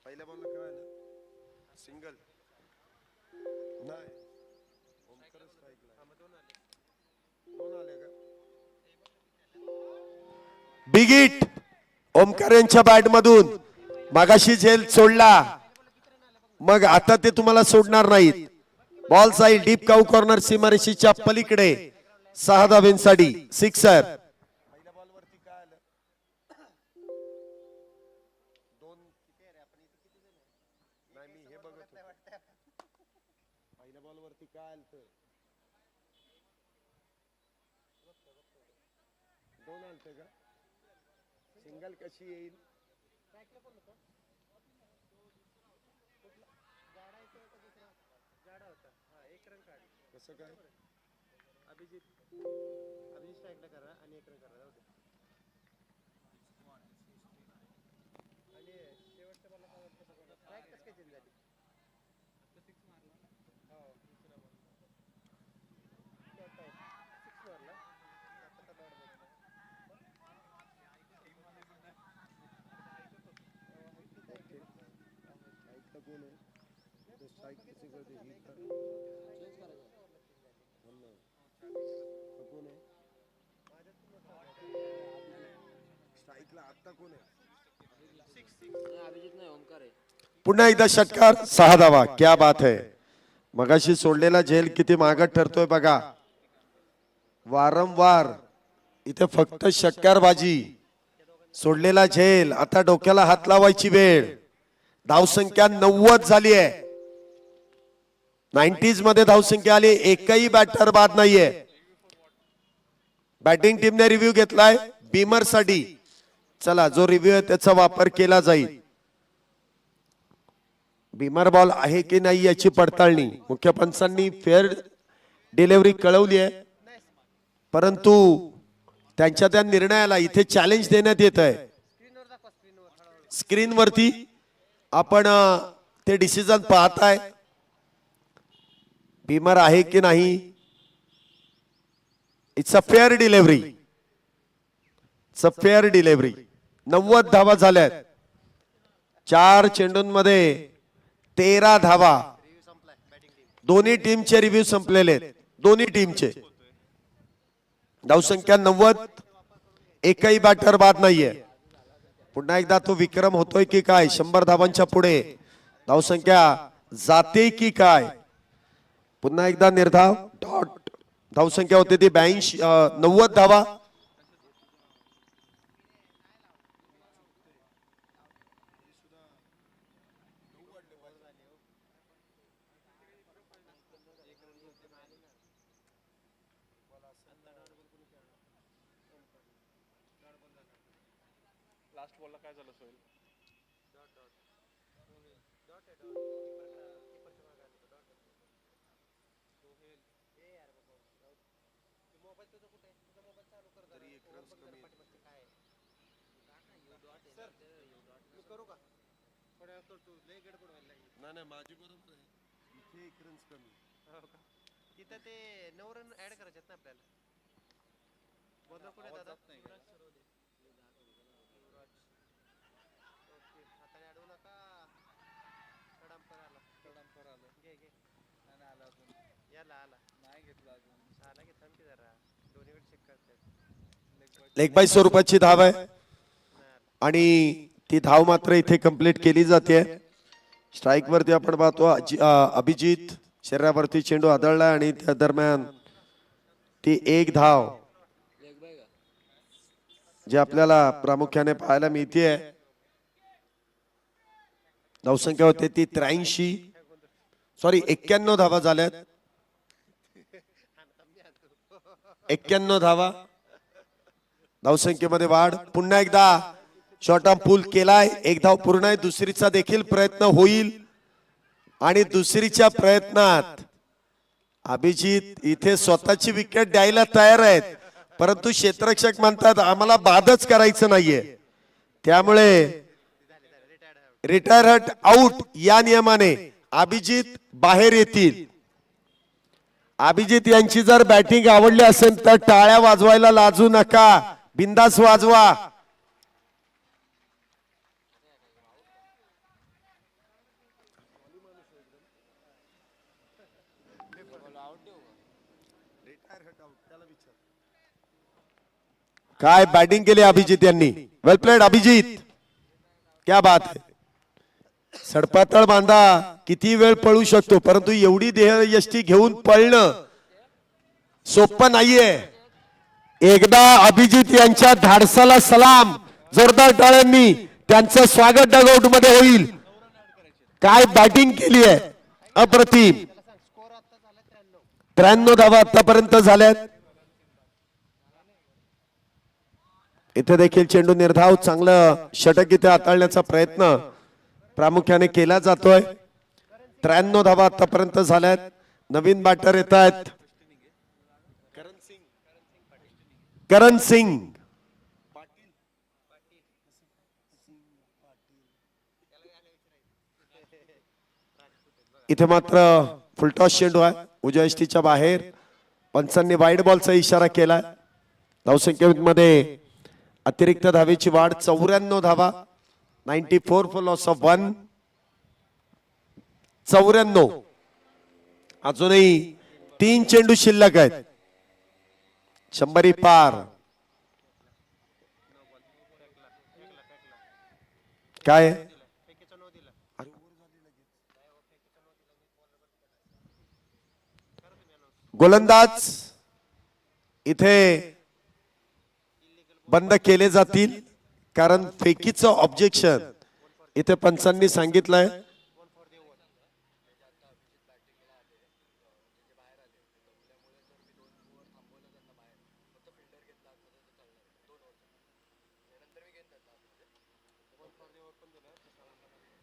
पहिल्या बॉलला काय आलं? सिंगल नाही. बिग हिट ओमकार यांच्या बॅट मधून. मागाशी झेल सोडला, मग आता ते तुम्हाला सोडणार नाहीत. बॉल जाईल डीप काऊ कॉर्नर सीमारेषेच्या पलीकडे. 6 धावांसाठी सिक्सर. सिंगल कशी येईल? कसं काय? अभिजित स्ट्राईकला करा आणि एक रन करा. जाऊ दे. आणि शेवटच्या बॉलला काय वाटतं? स्ट्राईक कसं काय चेंज झाली? सिक्स मारला. हो दुसरा बॉल. 6 मारला. आता डॉट बघा. कोण आहे? स्ट्राईक किसी को दे ही कर. चेंज करायचं. कोण आहे? स्ट्राईकला आता कोण आहे? अभिजित नाही, ओमकार आहे. पुन्हा एकदा षटकार. 6 धावा. क्या बात है. मगाशी सोडलेला झेल किती मागत ठरतोय बघा. वारंवार इथे फक्त षटकारबाजी. सोडलेला झेल, आता डोक्याला हात लावायची वेळ. धावसंख्या 90 झाली आहे. 90s मध्ये धावसंख्या आली. एकही बॅटर बाद नाहीये. बॅटिंग टीमने रिव्ह्यू घेतलाय बीमर साठी. चला जो रिव्ह्यू आहे त्याचा वापर केला जाईल. बीमर बॉल आहे की नाही याची पडताळणी. मुख्य पंचांनी फेअर डिलिव्हरी कळवली आहे, परंतु त्यांच्या त्या निर्णयाला इथे चॅलेंज देण्यात येत आहे. स्क्रीनवरती आपण ते डिसिजन पाहताय. बीमर आहे की नाही. It's a fair delivery. It's a fair delivery. 90 धावा झाल्यात. 4 चेंडूंमध्ये 13 धावा. दोन्ही टीमचे रिव्ह्यू संपलेले आहेत. दोन्ही टीमचे. धावसंख्या 90. एकही बॅटर बाद नाहीये. पुन्हा एकदा तो विक्रम होतोय की काय? 100 धावांच्या पुढे धावसंख्या जाते की काय? पुन्हा एकदा निर्धाव. डॉट धावसंख्या होते ती 90 धावा. लास्ट बॉलला काय झालं सोहेल? करू का? नाही माझी बरोबर आहे. इथे 1 रन कमी. तिथं ते 9 रन ऍड करायचे आहेत ना आपल्याला. बोलतो कुठे दादा? ओके, हाताने अडवू नका. कडंपर आला. कडंपर आलं. घे घे. नाही आला अजून. याला आला. नाही घेतला अजून. आला की थांब की जरा. दोन्हीकडे चेक करतात. लेग बाय स्वरूपाची धाव आहे आणि ती धाव मात्र इथे कंप्लीट केली जाते. स्ट्राईक वरती आपण पाहतो अभिजित शरीरावरती चेंडू आदळला आणि त्या दरम्यान ती 1 धाव जे आपल्याला प्रामुख्याने पाहायला मिळते. धावसंख्या होते ती 91 धावा झाल्यात. 91 धावा. धावसंख्येमध्ये वाढ. पुन्हा एकदा शॉर्ट आर्म पूल केलाय. एक धाव पूर्ण आहे. दुसरीचा देखील प्रयत्न होईल आणि दुसरीच्या प्रयत्नात अभिजित इथे स्वतःची विकेट द्यायला तयार आहेत, परंतु क्षेत्ररक्षक म्हणतात आम्हाला बादच करायचं नाहीये, त्यामुळे रिटायर हट आउट या नियमाने अभिजित बाहेर येतील. अभिजित यांची जर बॅटिंग आवडली असेल तर टाळ्या वाजवायला लाजू नका, बिंदास वाजवा. काय बॅटिंग केली अभिजित यांनी. वेल प्लेड अभिजित, क्या बात है. सडपातळ बांधा किती वेळ पळू शकतो, परंतु एवढी देहयष्टी घेऊन पळणं सोपं नाहीये. एकदा अभिजित यांच्या धाडसाला सलाम. जोरदार टाळ्यांनी त्यांचं स्वागत डगआउट मध्ये होईल. काय बॅटिंग केली आहे, अप्रतिम. 93 धावा आतापर्यंत झाल्यात. इथे देखील चेंडू निर्धाव. चांगलं षटक इथे हाताळण्याचा प्रयत्न प्रामुख्याने केला जातोय. 93 धावा आतापर्यंत झाल्यात. नवीन बॅटर येत आहेत. करण सिंग. इथे मात्र फुलटॉस चेंडू आहे उजव्या यष्टीच्या बाहेर. पंचांनी वाईड बॉलचा इशारा केलाय. धावसंख्येमध्ये अतिरिक्त धावेची वाढ. 94 धावा. 94 फॉर लॉस ऑफ 1. 94. अजूनही 3 चेंडू शिल्लक आहेत. 100 पार. काय गोलंदाज इथे बंद केले जातील, कारण फेकीचं ऑब्जेक्शन इथे पंचांनी सांगितलंय.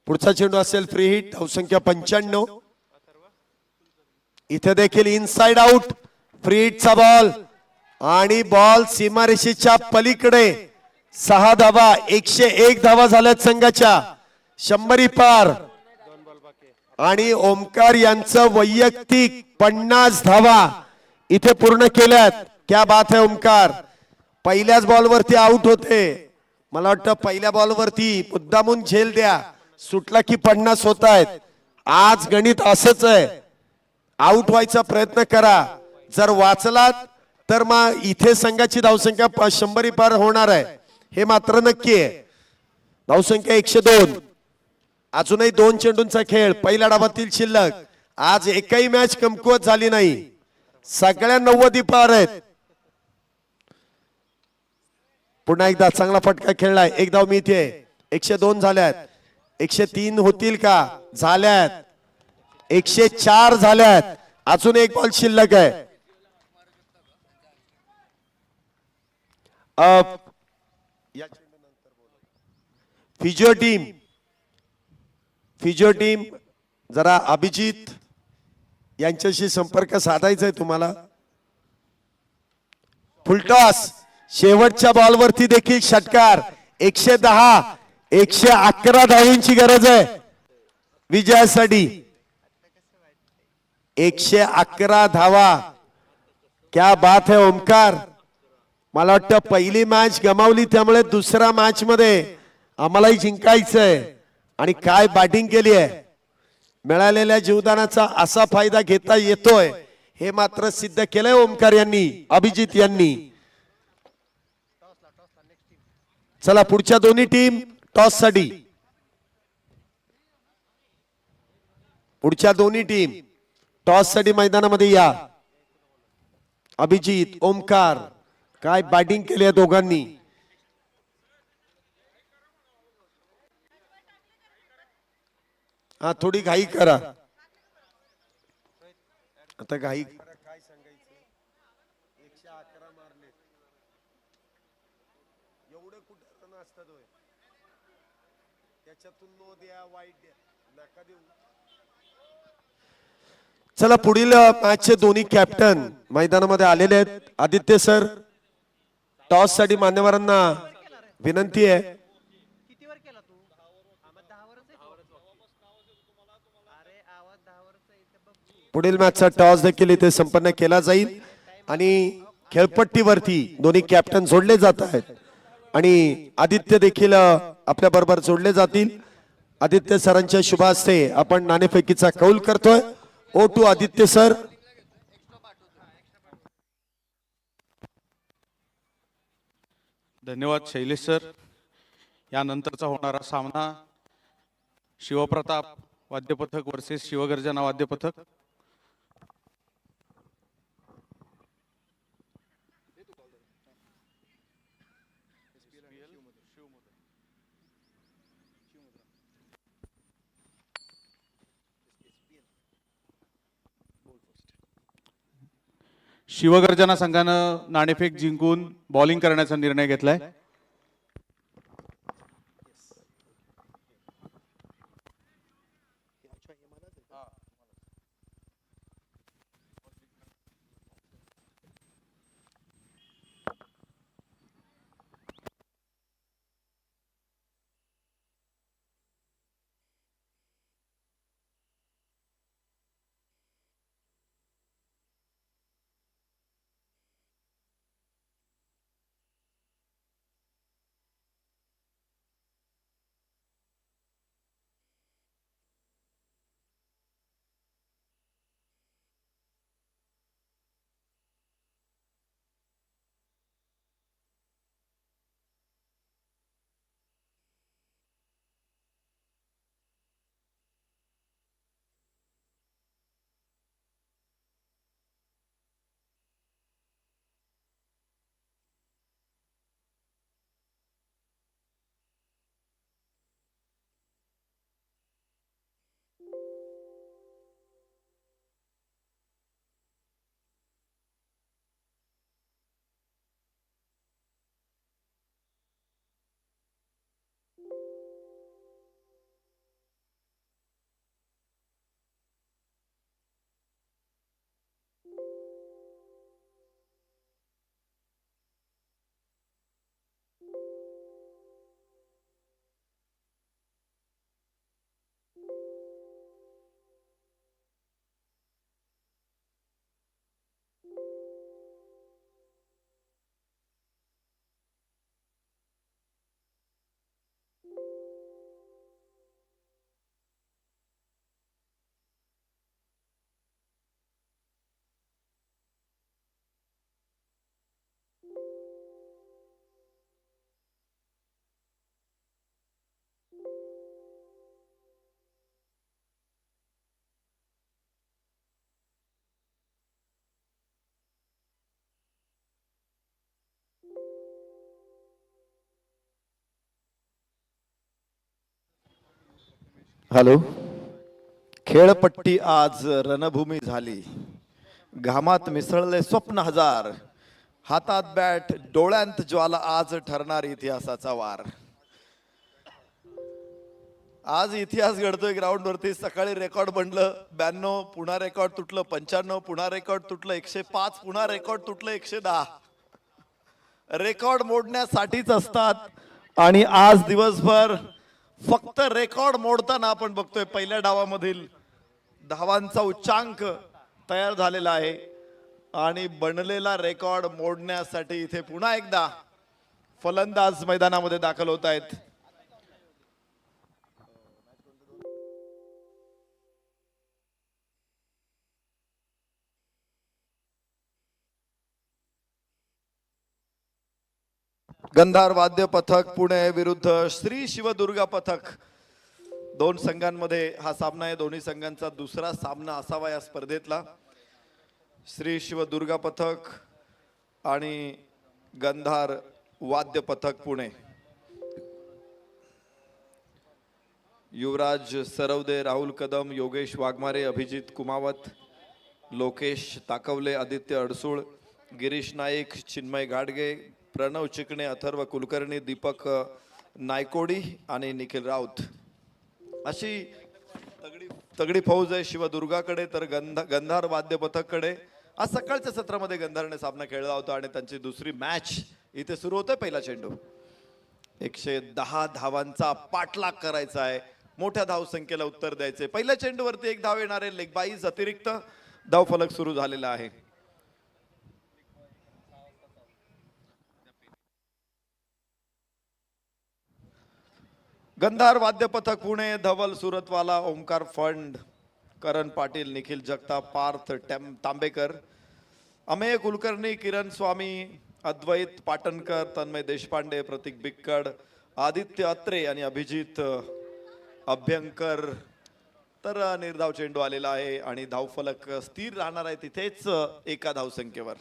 पुढचा चेंडू असेल फ्री हिट. धावसंख्या 95. इथे देखील इनसाइड आउट. फ्री हिटचा बॉल आणि बॉल सीमारेषेच्या पलीकडे. 6 धावा. 101 धावा झाल्यात संघाच्या. 100 पार. आणि ओमकार यांचं वैयक्तिक 50 धावा इथे पूर्ण केल्यात. क्या बात है ओमकार. पहिल्याच बॉलवरती आउट होते. मला वाटतं पहिल्या बॉलवरती मुद्दामून झेल द्या, सुटला की 50 होत आहेत. आज गणित असंच आहे. आउट व्हायचा प्रयत्न करा. जर वाचलात तर मग इथे संघाची धावसंख्या 100 पार होणार आहे, हे मात्र नक्की आहे. धावसंख्या 102. अजूनही 2 चेंडूंचा खेळ. पहिल्या डावातील शिल्लक. आज एकही मॅच कमकुवत झाली नाही. सगळ्या 90 पार आहेत. पुन्हा एकदा चांगला फटका खेळलाय. एक धाव मिळते. 102 झाल्यात. 103 होतील का? झाल्यात. 104 झाल्यात. अजून एक बॉल शिल्लक आहे. फिजिओ टीम जरा अभिजित यांच्याशी संपर्क साधायचा आहे तुम्हाला. फुलटॉस. शेवटच्या बॉलवरती देखील षटकार. 110 111 धावांची गरज आहे विजयासाठी. 111 धावा. क्या बात है ओमकार. मला वाटतं पहिली मॅच गमावली, त्यामुळे दुसऱ्या मॅच मध्ये आम्हालाही जिंकायचंय. आणि काय बॅटिंग केली आहे. मिळालेल्या जीवदानाचा असा फायदा घेता येतोय हे मात्र सिद्ध केलंय ओमकार यांनी, अभिजित यांनी. चला पुढच्या दोन्ही टीम टॉस साठी. पुढच्या दोन्ही टीम टॉस साठी मैदानामध्ये या. अभिजित, ओमकार, काय बॅटिंग केली आहे दोघांनी. हा थोडी घाई करा आता. घाई काय सांगायचं. 111 मारले. एवढं कुठं असतात होय त्याच्यातून नो द्या वाईट द्या नका देऊ. चला पुढील मॅचचे दोन्ही कॅप्टन मैदानामध्ये आलेले आहेत. आदित्य सर टॉस साठी मान्यवरांना विनंती आहे. किती वर केला तू? मग 10 वरच आहे. अरे आवाज 10 वरच आहे इथे बघ. पुढील मॅचचा टॉस देखील इथे संपन्न केला जाईल आणि खेळपट्टीवरती दोन्ही कॅप्टन जोडले जात आहेत आणि आदित्य देखील आपल्या बरोबर जोडले जातील. आदित्य सरांच्या शुभ हस्ते आपण नाणेफेकीचा कौल करतोय. Over to Aditya sir. धन्यवाद शैलेश सर. यानंतरचा होणारा सामना शिवप्रताप वाद्यपथक वर्सेस शिवगर्जना वाद्यपथक. शिवगर्जना संघानं नाणेफेक जिंकून बॉलिंग करण्याचा निर्णय घेतलाय. हॅलो. खेळपट्टी आज रणभूमी झाली. घामात मिसळले स्वप्न हजार. हातात बॅट डोळ्यांत ज्वाला आज ठरणार इतिहासाचा वार. आज इतिहास घडतोय ग्राउंड वरती. सकाळी रेकॉर्ड बनलं 92, पुन्हा रेकॉर्ड तुटलं 95, पुन्हा रेकॉर्ड तुटलं 105, पुन्हा रेकॉर्ड तुटलं 110. रेकॉर्ड मोडण्यासाठीच असतात आणि आज दिवसभर फक्त रेकॉर्ड मोडताना आपण बघतोय. पहिल्या डावामधील धावांचा उच्चांक तयार झालेला आहे आणि बनलेला रेकॉर्ड मोडण्यासाठी इथे पुन्हा एकदा फलंदाज मैदानामध्ये दाखल होत आहेत. गंधार वाद्य पथक पुणे विरुद्ध श्री शिवदुर्गा पथक. दोन संघांमध्ये हा सामना आहे. दोन्ही संघांचा दुसरा सामना असावा या स्पर्धेतला. श्री शिवदुर्गा पथक आणि गंधार वाद्य पथक पुणे. युवराज सरवदे, राहुल कदम, योगेश वाघमारे, अभिजित कुमावत, लोकेश ताकवले, आदित्य अडसूळ, गिरीश नाईक, चिन्मय गाडगे, प्रणव चिकणे, अथर्व कुलकर्णी, दीपक नायकोडी आणि निखिल राऊत अशी तगडी फौज आहे शिवदुर्गाकडे. तर गंधार वाद्य पथककडे आज सकाळच्या सत्रामध्ये गंधारने सामना खेळला होता आणि त्यांची दुसरी मॅच इथे सुरू होते. पहिला चेंडू 110 धावांचा पाठलाग करायचा आहे, मोठ्या धावसंख्येला उत्तर द्यायचे. पहिल्या चेंडूवरती एक धाव येणारे लेगबाईज अतिरिक्त धावफलक सुरू झालेला आहे. गंधार वाद्य पथक पुणे, धवल सुरतवाला, ओमकार फंड, करण पाटील, निखिल जगताप, पार्थ तांबेकर, अमेय कुलकर्णी, किरण स्वामी, अद्वैत पाटणकर, तन्मय देशपांडे, प्रतीक बिक्कड, आदित्य अत्रे आणि अभिजित अभ्यंकर. तर निर्धाव चेंडू आलेला आहे आणि धावफलक स्थिर राहणार आहे तिथेच एका धावसंख्येवर.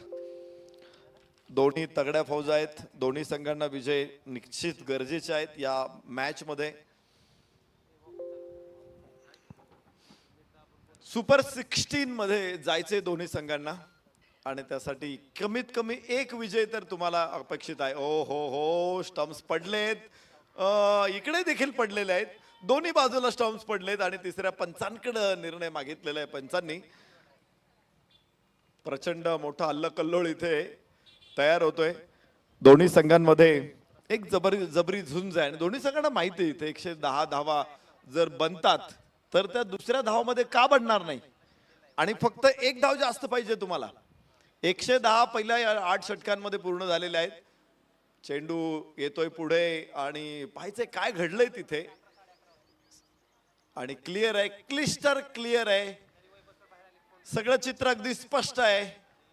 दोन्ही तगड्या फौज आहेत, दोन्ही संघांना विजय निश्चित गरजेचे आहेत या मॅच मध्ये. सुपर 16 मध्ये जायचे दोन्ही संघांना आणि त्यासाठी कमीत कमी एक विजय तर तुम्हाला अपेक्षित आहे. ओ हो स्टम्प्स पडलेत, इकडे देखील पडलेले आहेत, दोन्ही बाजूला स्टम्प्स पडलेत आणि तिसऱ्या पंचांकडे निर्णय मागितलेला आहे पंचांनी. प्रचंड मोठा हल्लकल्लोळ इथे तयार होतोय. दोन्ही संघांमध्ये एक जबरी झुंज आहे आणि दोन्ही संघांना माहिती आहे इथे 110 धावा जर बनतात तर त्या दुसऱ्या धावामध्ये का बनणार नाही आणि फक्त एक धाव जास्त पाहिजे तुम्हाला. 110 पहिल्या 8 षटकांमध्ये पूर्ण झालेले आहेत. चेंडू येतोय पुढे आणि पाहायचंय काय घडलंय तिथे आणि क्लिअर आहे, क्लिस्टर क्लिअर आहे, सगळं चित्र अगदी स्पष्ट आहे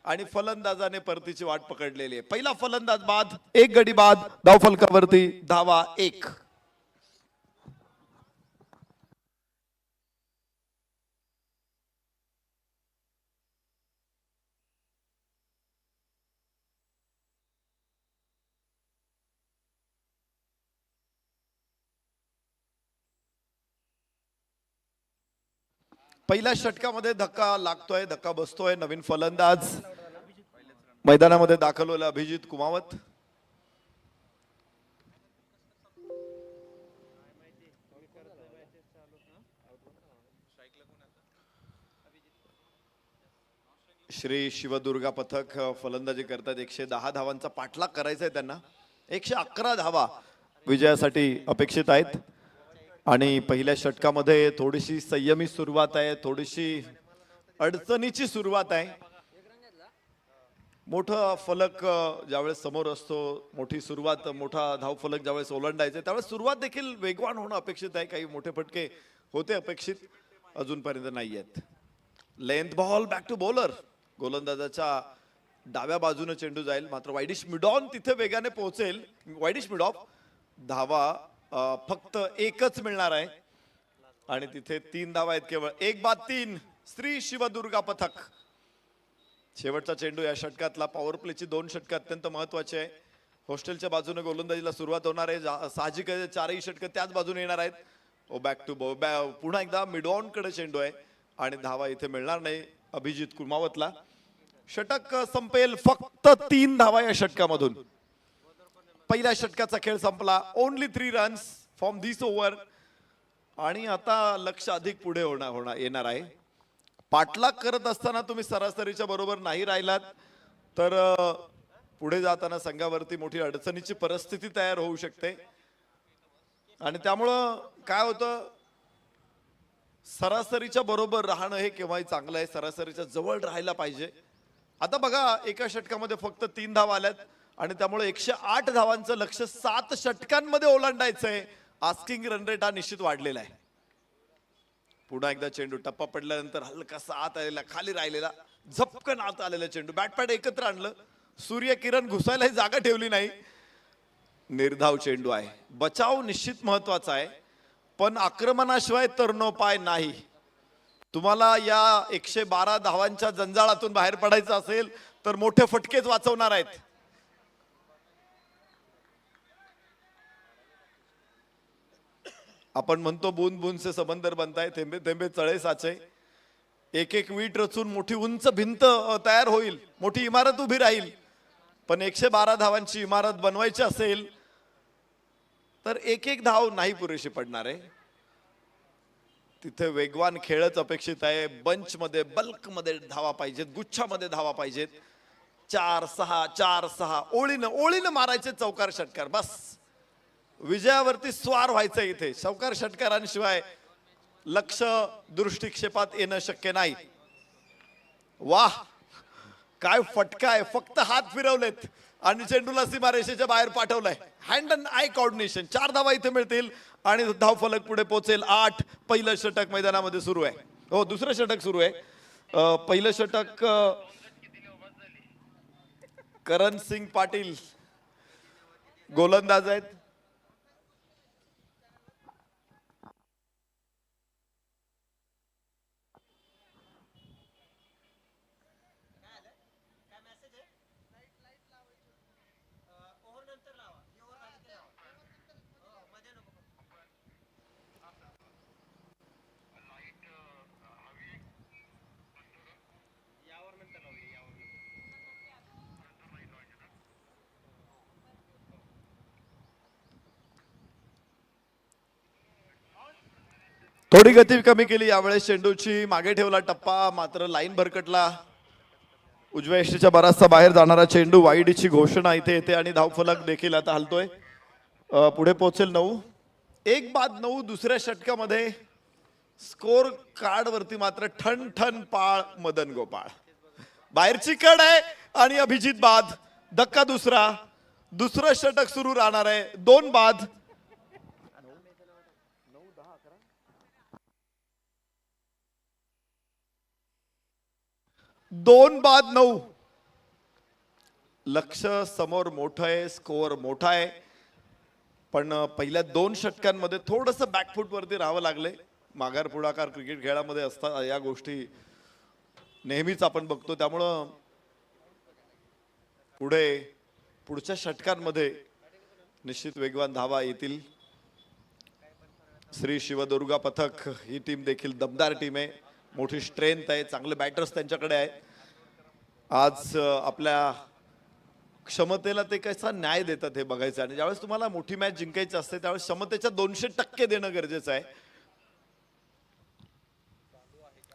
आणि फलंदाजाने परतीची वाट पकडलेली आहे. पहिला फलंदाज बाद, एक गडी बाद, धावफलकावरती धावा 1. पहिल्या षटकामध्ये धक्का लागतोय, धक्का बसतोय. नवीन फलंदाज मैदानामध्ये दाखल होईल अभिजित कुमावत. श्री शिवदुर्गा पथक फलंदाजी करतात. 110 धावांचा पाठलाग करायचा आहे त्यांना. 111 धावा विजयासाठी अपेक्षित आहेत आणि पहिल्या षटकामध्ये थोडीशी संयमी सुरुवात आहे, थोडीशी अडचणीची सुरुवात आहे. मोठा फलक ज्यावेळेस समोर असतो, मोठी सुरुवात, मोठा धावफलक ज्यावेळेस ओलांडायचे त्यावेळेस सुरुवात देखील वेगवान होणं अपेक्षित आहे. काही मोठे फटके होते अपेक्षित, अजूनपर्यंत नाही आहेत. Length ball back to bowler, गोलंदाजाच्या डाव्या बाजूने चेंडू जाईल, मात्र वायडिश मिडॉन तिथे वेगाने पोहोचेल. वायडिश मिडॉफ धावा फक्त एकच मिळणार आहे आणि तिथे 3 धावा आहेत केवळ. 1 बाद 3 श्री शिवदुर्गा पथक. शेवटचा चेंडू या षटकातला. पॉवर प्लेची 2 षटक अत्यंत महत्वाचे आहे. हॉस्टेलच्या बाजूने गोलंदाजीला सुरुवात होणार आहे. साहजिक आहे 4ही षटक त्याच बाजूने येणार आहेत. ओ बॅक टू पुन्हा एकदा मिडॉन कडे चेंडू आहे आणि धावा इथे मिळणार नाही अभिजित कुमावतला. षटक संपेल फक्त 3 धावा या षटकामधून. पहिल्या षटकाचा खेळ संपला. Only 3 runs from this over आणि आता लक्ष अधिक पुढे येणार आहे. पाठलाग करत असताना तुम्ही सरासरीच्या बरोबर नाही राहिलात तर पुढे जाताना संघावरती मोठी अडचणीची परिस्थिती तयार होऊ शकते आणि त्यामुळं काय होतं, सरासरीच्या बरोबर राहणं हे केव्हाही चांगलं आहे. सरासरीच्या जवळ राहायला पाहिजे. आता बघा एका षटकामध्ये फक्त 3 धावा आल्यात आणि त्यामुळे 108 धावांचं लक्ष 7 षटकांमध्ये ओलांडायचंय. आस्किंग रन रेट हा निश्चित वाढलेला आहे. पुन्हा एकदा चेंडू टप्पा पडल्यानंतर हलकासा आत आलेला, खाली राहिलेला, झपकन आत आलेला चेंडू बॅटपॅड एकत्र आणलं. सूर्यकिरण घुसायलाही जागा ठेवली नाही. निर्धाव चेंडू आहे. बचाव निश्चित महत्वाचा आहे पण आक्रमणाशिवाय तरणोपाय नाही. तुम्हाला या 112 धावांच्या जंजाळातून बाहेर पडायचं असेल तर मोठे फटकेच वाचवणार आहेत. आपण म्हणतो बूंद बूंद से समंदर बनताय, थेंबे थेंबे तळे साचे. एक एक वीट रचून मोठी उंच भिंत तयार होईल, मोठी इमारत उभी राहील. पण 112 धावांची इमारत बनवायची असेल तर एक एक धाव नाही पुरेशी पडणार आहे. तिथे वेगवान खेळच अपेक्षित आहे. बंच मध्ये बल्क मध्ये धावा पाहिजेत, गुच्छामध्ये धावा पाहिजेत. 4-6 4-6 ओळीनं मारायचे चौकार षटकार. बस विजयावरती स्वार व्हायचं इथे. चौकार षटकारांशिवाय लक्ष दृष्टिक्षेपात येणं शक्य नाही. वाह काय फटका आहे. फक्त हात फिरवलेत आणि चेंडूला सीमारेषेच्या बाहेर पाठवलाय. Hand and I coordination. 4 धावा इथे मिळतील आणि धाव फलक पुढे पोहोचेल. 8. पहिलं षटक मैदानामध्ये सुरू आहे. हो दुसरं षटक सुरू आहे. पहिलं षटक करण सिंग पाटील गोलंदाज आहेत. थोडी गती कमी केली यावेळेस चेंडूची. मागे ठेवला टप्पा, मात्र लाईन भरकटला. उजव्या यष्टीच्या बराचसा बाहेर जाणारा चेंडू. वाईडची घोषणा इथे येते आणि धावफलक देखील आता हलतोय. पुढे पोहोचेल 9. 1-9. दुसऱ्या षटकामध्ये स्कोर कार्ड वरती मात्र ठण ठण पाळ मदन गोपाळ. बाहेरची कड आहे आणि अभिजित बाद. धक्का दुसरा. दुसरं षटक सुरू राहणार आहे. 2 बाद. 2-9. लक्ष समोर मोठं आहे, स्कोअर मोठा आहे, पण पहिल्या 2 षटकांमध्ये थोडस बॅकफूट वरती राहावं लागले. माघार पुढाकार क्रिकेट खेळामध्ये असतात या गोष्टी नेहमीच आपण बघतो. त्यामुळं पुढच्या षटकांमध्ये निश्चित वेगवान धावा येतील. श्री शिवदुर्गा पथक ही टीम देखील दमदार टीम आहे. मोठी स्ट्रेंथ आहे. चांगले बॅटर्स त्यांच्याकडे आहे. आज आपल्या क्षमतेला ते कसा न्याय देतात हे बघायचं. आणि ज्यावेळेस तुम्हाला मोठी मॅच जिंकायची असते त्यावेळेस क्षमतेच्या 200% देणं गरजेचं आहे.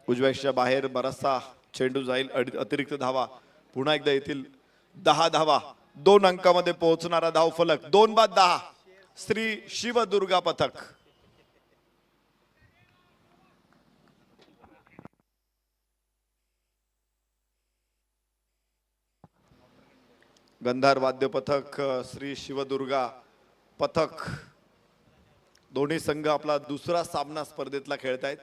उजव्याच्या बाहेर बराचसा चेंडू जाईल. अतिरिक्त धावा पुन्हा एकदा येतील. 10 धावा. 2 अंकामध्ये पोहोचणारा धाव फलक. 2-10. श्री शिवदुर्गा पथक. गंधार वाद्य पथक, श्री शिवदुर्गा पथक, दोन्ही संघ आपला दुसरा सामना स्पर्धेतला खेळतायत.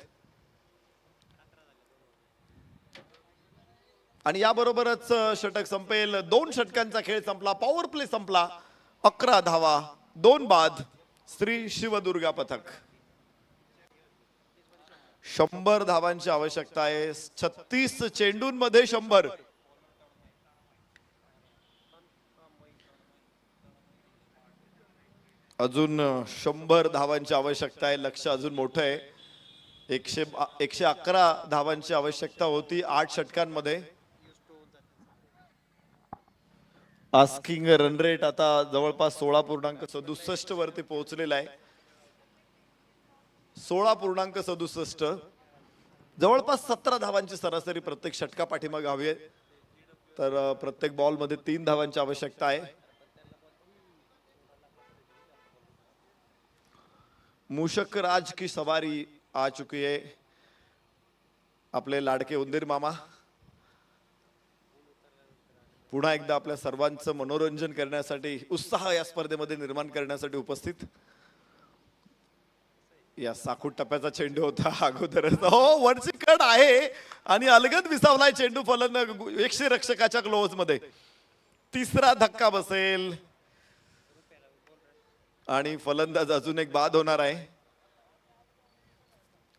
आणि याबरोबरच षटक संपेल. 2 षटकांचा खेळ संपला. पॉवर प्ले संपला. 11 धावा. 2 बाद. श्री शिवदुर्गा पथक. 100 धावांची आवश्यकता आहे. 36 चेंडूंमध्ये 100. अजून 100 धावांची आवश्यकता आहे. लक्ष अजून मोठं आहे. 111 धावांची आवश्यकता होती 8 षटकांमध्ये. आस्किंग रन रेट आता जवळपास 16.67 वरती पोहोचलेला आहे. 16.67. जवळपास 17 धावांची सरासरी प्रत्येक षटका पाठीमागे हवी आहे. तर प्रत्येक बॉल मध्ये 3 धावांची आवश्यकता आहे. मूषक राज की सवारी आ चुकी है. आपले लाडके उंदीर मामा पुन्हा एकदा आपल्या सर्वांचं मनोरंजन करण्यासाठी, उत्साह या स्पर्धेमध्ये निर्माण करण्यासाठी उपस्थित. या साखूट टप्प्याचा चेंडू होता अगोदरच. हो वरची कड आहे आणि अलगद विसावलाय चेंडू फलंदाज यष्टिरक्षकाच्या क्लोज मध्ये. तिसरा धक्का बसेल आणि फलंदाज अजून एक बाद होणार आहे.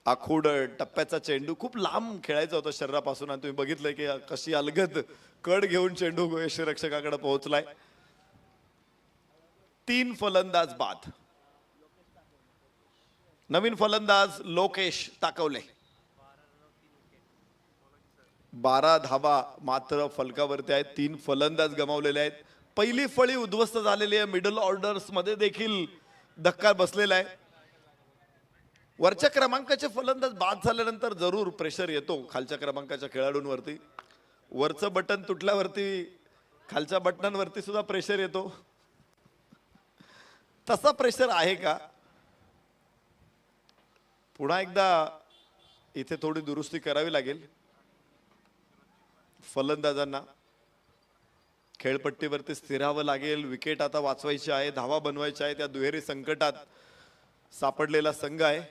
आखूड टप्प्याचा चेंडू खूप लांब खेळायचा होता शरीरापासून आणि तुम्ही बघितलंय की कशी अलगद कड घेऊन चेंडू यष्टिरक्षकाकडे पोहोचलाय. 3 फलंदाज बाद. नवीन फलंदाज लोकेश ताकवले. 12 धावा मात्र फलकावरती आहेत. 3 फलंदाज गमावलेले आहेत. पहिली फळी उद्ध्वस्त झालेली आहे. मिडल ऑर्डर्स मध्ये देखील धक्का बसलेला आहे. वरच्या क्रमांकाचे फलंदाज बाद झाल्यानंतर जरूर प्रेशर येतो खालच्या क्रमांकाच्या खेळाडूंवरती. वरचं बटन तुटल्यावरती खालच्या बटनांवरती सुद्धा प्रेशर येतो. तसा प्रेशर आहे का? पुन्हा एकदा इथे थोडी दुरुस्ती करावी लागेल. फलंदाजांना खेळपट्टीवरती स्थिरावं लागेल. विकेट आता वाचवायची आहे, धावा बनवायच्या आहे. त्या दुहेरी संकटात सापडलेला संघ आहे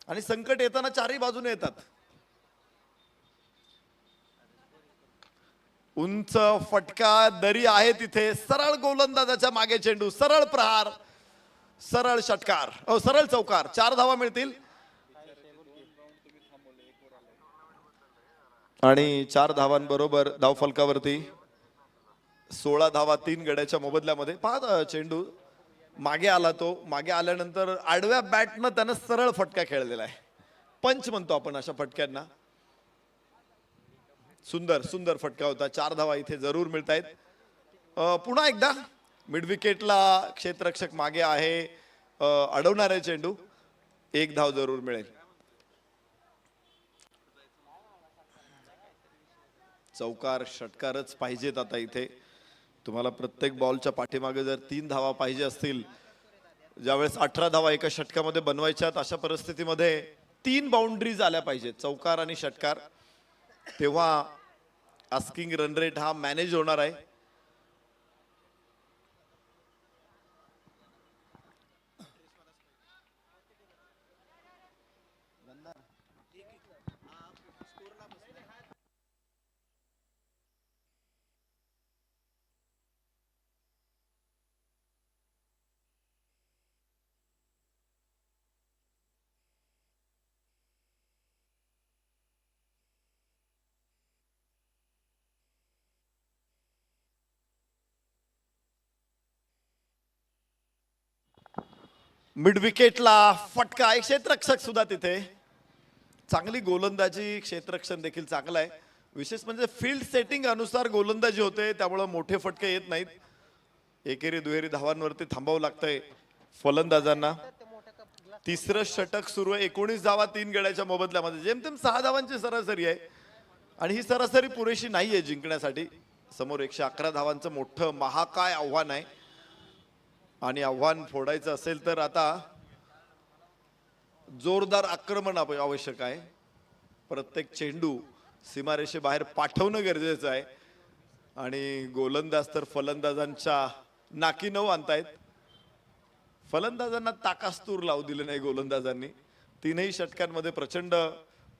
आणि संकट येताना चारही बाजूने येतात. उंच फटका दरी आहे तिथे. सरळ गोलंदाजाच्या मागे चेंडू, सरळ प्रहार, सरळ षटकार, सरळ चौकार. 4 धावा मिळतील आणि 4 धावांबरोबर धावफलकावरती 16 धावा 3 गड्याच्या मोबदल्यामध्ये. पहा चेंडू मागे आला. तो मागे आल्यानंतर आडव्या बॅटनं त्यानं सरळ फटका खेळलेला आहे. पंच म्हणतो आपण अशा फटक्यांना. सुंदर सुंदर फटका होता. 4 धावा इथे जरूर मिळत आहेत. पुन्हा एकदा मिड विकेटला क्षेत्ररक्षक मागे आहे. अडवणार आहे चेंडू. 1 धाव जरूर मिळेल. चौकार षटकारच पाहिजेत आता इथे. तुम्हाला प्रत्येक बॉलच्या पाठीमागे जर 3 धावा पाहिजे असतील, ज्यावेळेस 18 धावा एका षटकामध्ये बनवायच्यात, अशा परिस्थितीमध्ये 3 बाउंड्रीज आल्या पाहिजेत, चौकार आणि षटकार. तेव्हा आस्किंग रन रेट हा मॅनेज होणार आहे. मिड विकेटला फटका आहे. क्षेत्ररक्षक सुद्धा तिथे. चांगली गोलंदाजी, क्षेत्ररक्षण देखील चांगलं आहे. विशेष म्हणजे फील्ड सेटिंग अनुसार गोलंदाजी होते, त्यामुळे मोठे फटके येत नाहीत. एकेरी दुहेरी धावांवरती थांबावं लागतंय फलंदाजांना. तिसरं षटक सुरू आहे. 19 धावा 3 गड्याच्या मोबदल्यामध्ये. जेमतेम 6 धावांची सरासरी आहे आणि ही सरासरी पुरेशी नाहीये जिंकण्यासाठी. समोर 111 धावांचं मोठं महाकाय आव्हान आहे आणि आव्हान फोडायचं असेल तर आता जोरदार आक्रमण आवश्यक आहे. प्रत्येक चेंडू सीमारेषेबाहेर पाठवणं गरजेचं आहे आणि गोलंदाज तर फलंदाजांच्या नाकी नऊ आणतायत. फलंदाजांना ताकास्तूर लावू दिले नाही गोलंदाजांनी. 3ही षटकांमध्ये प्रचंड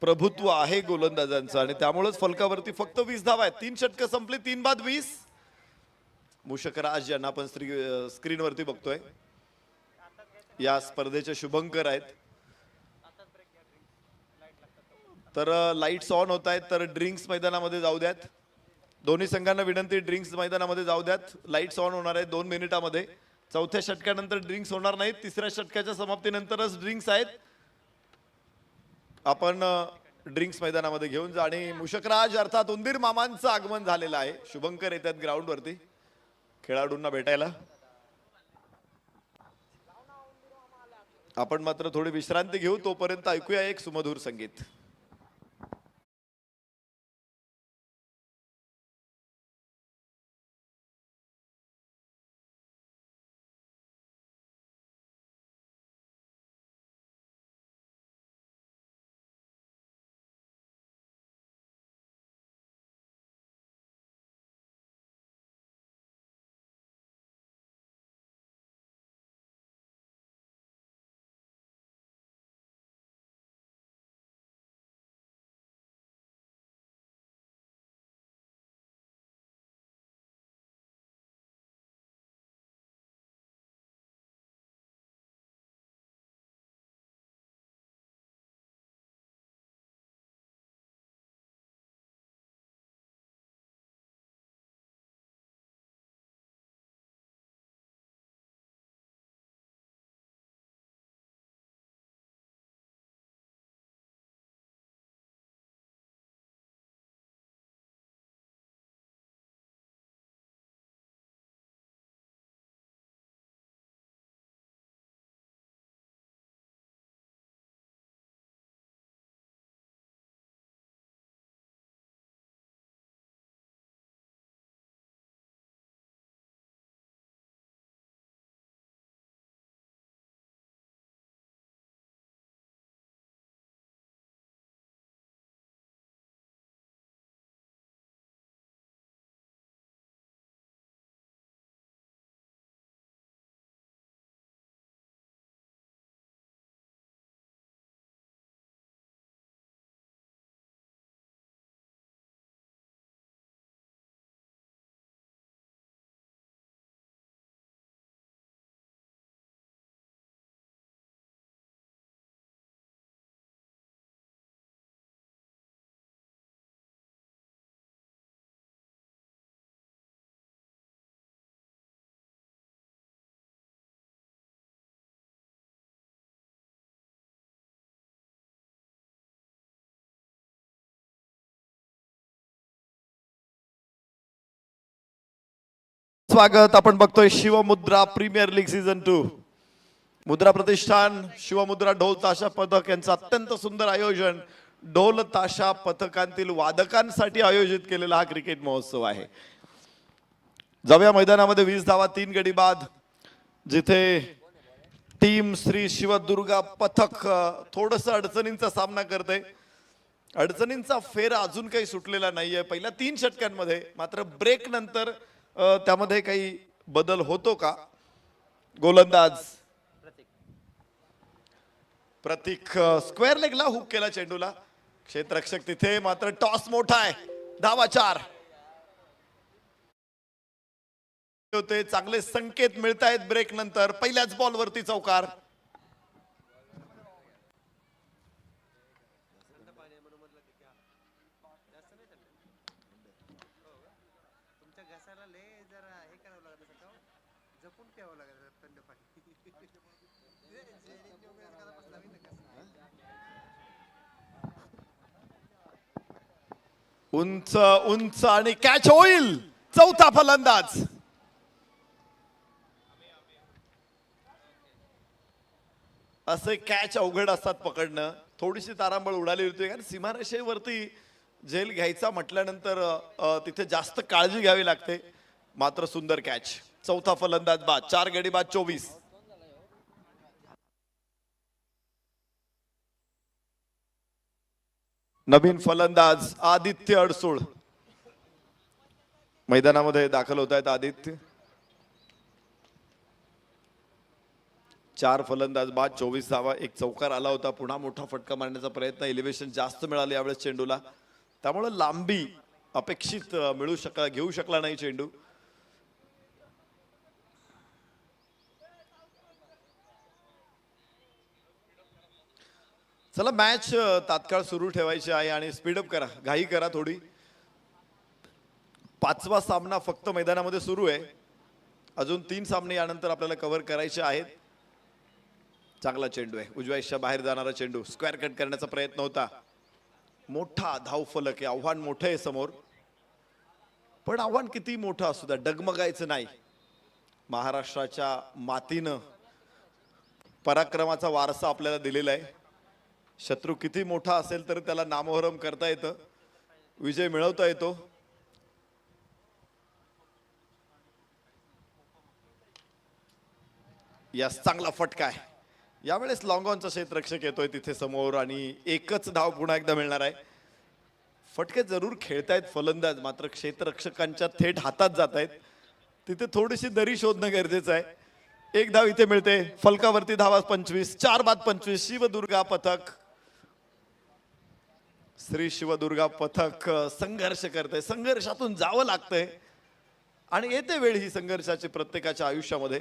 प्रभुत्व आहे गोलंदाजांचं आणि त्यामुळेच फलकावरती फक्त 20 धावा आहेत. 3 षटकं संपली. 3 बाद 20. मुशकराज यांना आपण स्क्रीनवरती बघतोय, या स्पर्धेचे शुभंकर आहेत. तर लाईट्स ऑन होत आहेत, तर ड्रिंक्स मैदानामध्ये जाऊ द्यात. दोन्ही संघांना विनंती, ड्रिंक्स मैदानामध्ये जाऊ द्यात. लाईट्स ऑन होणार आहेत 2 मिनिटामध्ये. 4थ्या षटकानंतर ड्रिंक्स होणार नाहीत. 3ऱ्या षटकाच्या समाप्तीनंतरच ड्रिंक्स आहेत. आपण ड्रिंक्स मैदानामध्ये घेऊन जा. आणि मुशकराज अर्थात उंदीर मामांचं आगमन झालेलं आहे. शुभंकर येतात ग्राउंड वरती खेळाडूंना भेटायला. आपण मात्र थोडी विश्रांती घेऊ. तोपर्यंत ऐकूया एक सुमधुर संगीत. स्वागत. आपण बघतोय शिवमुद्रा प्रीमियर लीग सीझन 2. मुद्रा प्रतिष्ठान, शिवमुद्रा ढोल ताशा पथक यांचं अत्यंत सुंदर आयोजन, ढोल ताशा पथकांतील वादकांसाठी आयोजित केलेला हा क्रिकेट महोत्सव आहे. जाऊया मैदानामध्ये 20 धावा 3 गडी बाद, जिथे टीम श्री शिवदुर्गा पथक थोडस अडचणींचा सामना करते. अडचणींचा फेरा अजून काही सुटलेला नाहीये पहिल्या 3 षटकांमध्ये. मात्र ब्रेक नंतर त्यामध्ये काही बदल होतो का? गोलंदाज प्रतीक स्क्वेअर लेगला हुक केला चेंडूला. क्षेत्ररक्षक तिथे, मात्र टॉस मोठा आहे. धावा 4 होते. चांगले संकेत मिळत आहेत ब्रेक नंतर. पहिल्याच बॉल वरती चौकार. तुमच्या घसाला लय जरा हे करावं लागत असेल का हो? जपून प्यावं लागत असेल थंड पाणी. उंच उंच आणि कॅच होईल. चौथा फलंदाज असे कॅच अवघड असतात पकडणं. थोडीशी तारांबळ उडाली होती, कारण सीमारेषेवरती झेल घ्यायचा म्हटल्यानंतर तिथे जास्त काळजी घ्यावी लागते. मात्र सुंदर कॅच. चौथा फलंदाज बाद. 4 गडी बाद 24. नवीन फलंदाज आदित्य अडसूळ मैदानामध्ये दाखल होत आहेत. आदित्य 4 फलंदाज बाद 24 धावा. एक चौकार आला होता. पुन्हा मोठा फटका मारण्याचा प्रयत्न. एलिव्हेशन जास्त मिळाले यावेळेस चेंडूला, त्यामुळे लांबी अपेक्षित घेऊ शकला नाही चेंडू. चला मॅच तात्काळ सुरू ठेवायची आहे आणि स्पीडअप करा, घाई करा थोडी. 5वा सामना फक्त मैदानामध्ये सुरू आहे. अजून 3 सामने यानंतर आपल्याला कव्हर करायचे आहेत. चांगला चेंडू आहे. उजव्या हिश्शा बाहेर जाणारा चेंडू. स्क्वेअर कट करण्याचा प्रयत्न होता. मोठा धावफलक आहे. आव्हान मोठं आहे समोर. पण आव्हान किती मोठं असू द्या, डगमगायचं नाही. महाराष्ट्राच्या मातीनं पराक्रमाचा वारसा आपल्याला दिलेला आहे. शत्रू किती मोठा असेल तर त्याला नामोहरम करता येतं, विजय मिळवता येतो. यास चांगला फटका आहे. यावेळेस लॉंग ऑनचा क्षेत्ररक्षक येतोय तिथे समोर आणि एकच धाव पुन्हा एकदा मिळणार आहे. फटके जरूर खेळतायत फलंदाज, मात्र क्षेत्ररक्षकांच्या थेट हातात जात आहेत. तिथे थोडीशी दरी शोधणं गरजेचं आहे. एक धाव इथे मिळते. फलकावरती धावा 25. 4 बाद 25. शिवदुर्गा पथक, श्री शिवदुर्गा पथक संघर्ष करते. संघर्षातून जावं लागतंय आणि येते वेळ ही संघर्षाची प्रत्येकाच्या आयुष्यामध्ये.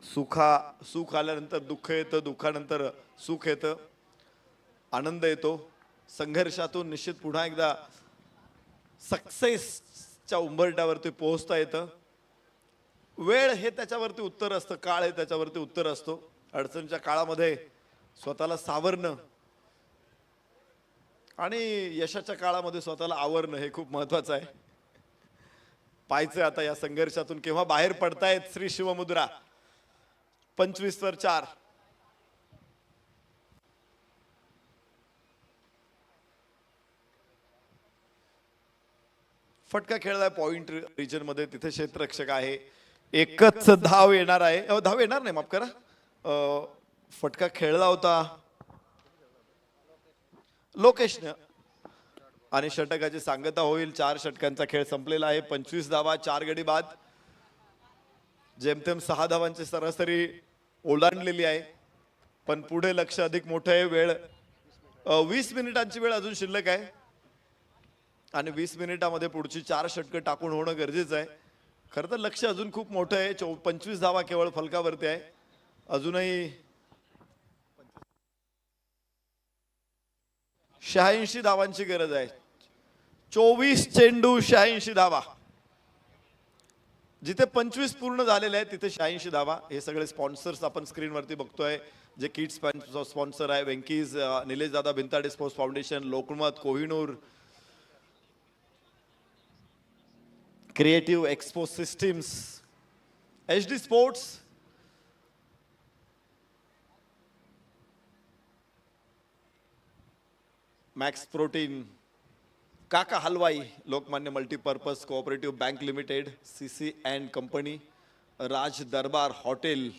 सुख आल्यानंतर दुःख येतं, दुःखानंतर सुख येतं, आनंद येतो. संघर्षातून निश्चित पुन्हा एकदा सक्सेसच्या उंबरठ्यावरती पोहोचता येतं. वेळ हे त्याच्यावरती उत्तर असतं, काळ हे त्याच्यावरती उत्तर असतो. अडचणीच्या काळामध्ये स्वतःला सावरणं आणि यशाच्या काळामध्ये स्वतःला आवरणं हे खूप महत्वाचं आहे. पाहायचं आता या संघर्षातून केव्हा बाहेर पडतायत श्री शिवमुद्रा. 25 वर 4. फटका खेळलाय पॉइंट रिजन मध्ये. तिथे क्षेत्ररक्षक आहे. एकच धाव येणार आहे. धाव येणार नाही, माफ करा. फटका खेळला होता लोकेशने आणि षटकाची सांगता होईल. 4 षटकांचा खेळ संपलेला आहे. 25 धावा 4 गडी बाद. जेमतेम 6 धावांची सरासरी ओलांडलेली आहे. पण पुढे लक्ष अधिक मोठं आहे. वेळ 20 मिनिटांची वेळ अजून शिल्लक आहे आणि 20 मिनिटामध्ये पुढची 4 षटकं टाकून होणं गरजेचं आहे. खरं तर लक्ष अजून खूप मोठं आहे. 25 धावा केवळ फलकावरती आहे. अजूनही 86 धावांची गरज आहे. 24 चेंडू 86 धावा. जिथे 25 पूर्ण झालेले आहेत तिथे 86 धावा. हे सगळे स्पॉन्सर्स आपण स्क्रीनवरती बघतोय, जे किड्स स्पॉन्सर आहे. Venky's, Nilesh Dada Bhintade sports foundation, Lokmat, Kohinoor, creative expo systems, HD sports, max protein, Kaka Halwai, Lokmanya multipurpose cooperative bank limited, CC and company, Raj Darbar hotel,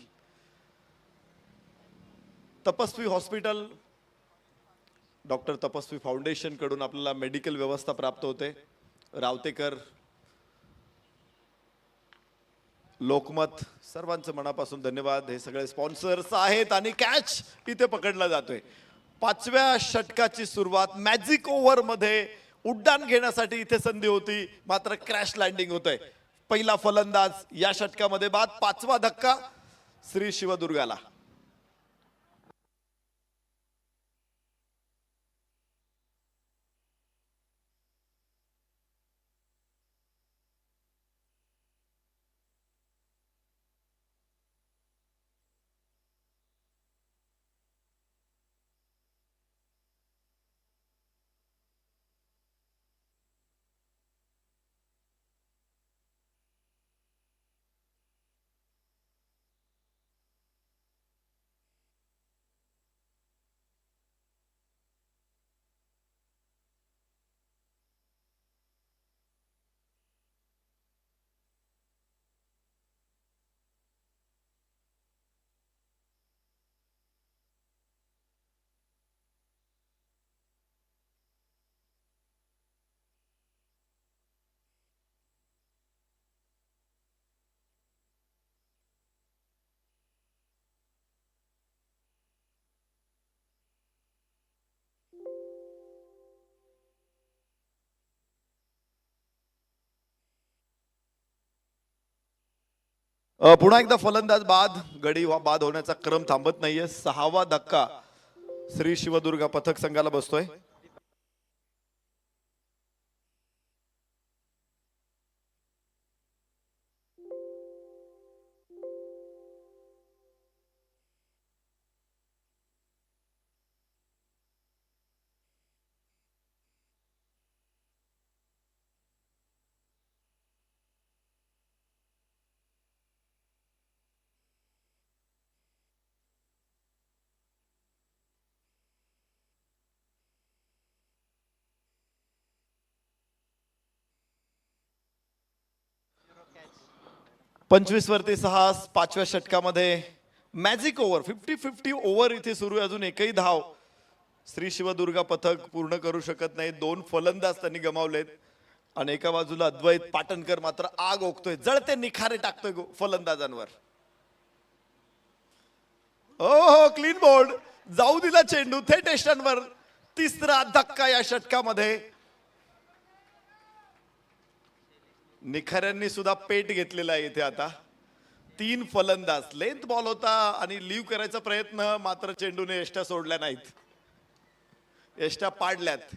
Tapasvi hospital, doctor Tapasvi foundation कडून आपल्याला मेडिकल व्यवस्था प्राप्त होते, रावतेकर, लोकमत, सर्वांचं मनापासून धन्यवाद. हे सगळे स्पॉन्सर्स आहेत आणि कॅच इथे पकडला जातोय. 5व्या षटकाची सुरुवात मॅजिक ओव्हर मध्ये उड्डाण घेण्यासाठी इथे संधी होती, मात्र क्रॅश लँडिंग होतंय. पहिला फलंदाज या षटकामध्ये बाद. 5वा धक्का श्री शिवदुर्गाला. पुन्हा एकदा फलंदाज बाद. गडी बाद होण्याचा क्रम थांबत नाहीये. 6वा धक्का श्री शिवदुर्गा पथक संघाला बसतोय. कॅच 25 वरती 6. 5व्या षटकामध्ये मॅजिक ओव्हर 50-50 ओव्हर इथे सुरू आहे. अजून एकही धाव श्री शिवदुर्गा पथक पूर्ण करू शकत नाही. 2 फलंदाज त्यांनी गमावलेत आणि एका बाजूला अद्वैत पाटणकर मात्र आग ओकतोय, जळते निखारे टाकतोय फलंदाजांवर. हो क्लीन बोर्ड, जाऊ दिला चेंडू थेट एष्टांवर. 3रा धक्का या षटकामध्ये. निखाऱ्यांनी सुद्धा पेट घेतलेला आहे इथे. आता 3 फलंदाज, लेंथ बॉल होता आणि लीव्ह करायचा प्रयत्न, मात्र चेंडूने एष्ट्या सोडल्या नाहीत, एष्ट्या पाडल्यात.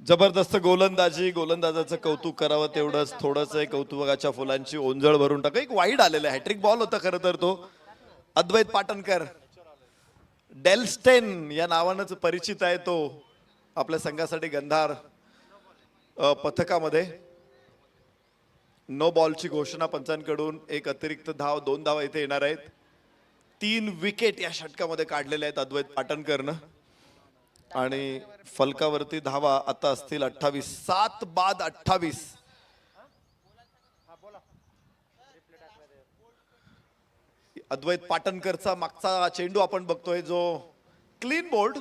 जबरदस्त गोलंदाजी. गोलंदाजाचं कौतुक करावं तेवढंच थोडंच आहे. कौतुकाच्या फुलांची ओंजळ भरून टाका. एक वाईड आलेला हॅट्रिक बॉल होता खरं तर तो. अद्वैत पाटणकर, डेलस्टेन या नावानंच परिचित आहे तो आपल्या संघासाठी गंधार पथकामध्ये. नो बॉलची घोषणा पंचांकडून. एक अतिरिक्त धाव, 2 धावा इथे येणार आहेत. 3 विकेट या षटकामध्ये काढलेल्या आहेत अद्वैत पाटणकरनं आणि फलकावरती धावा आता असतील 28. 7 बाद 28. अद्वैत पाटणकरचा मागचा चेंडू आपण बघतोय जो क्लीन बोल्ड.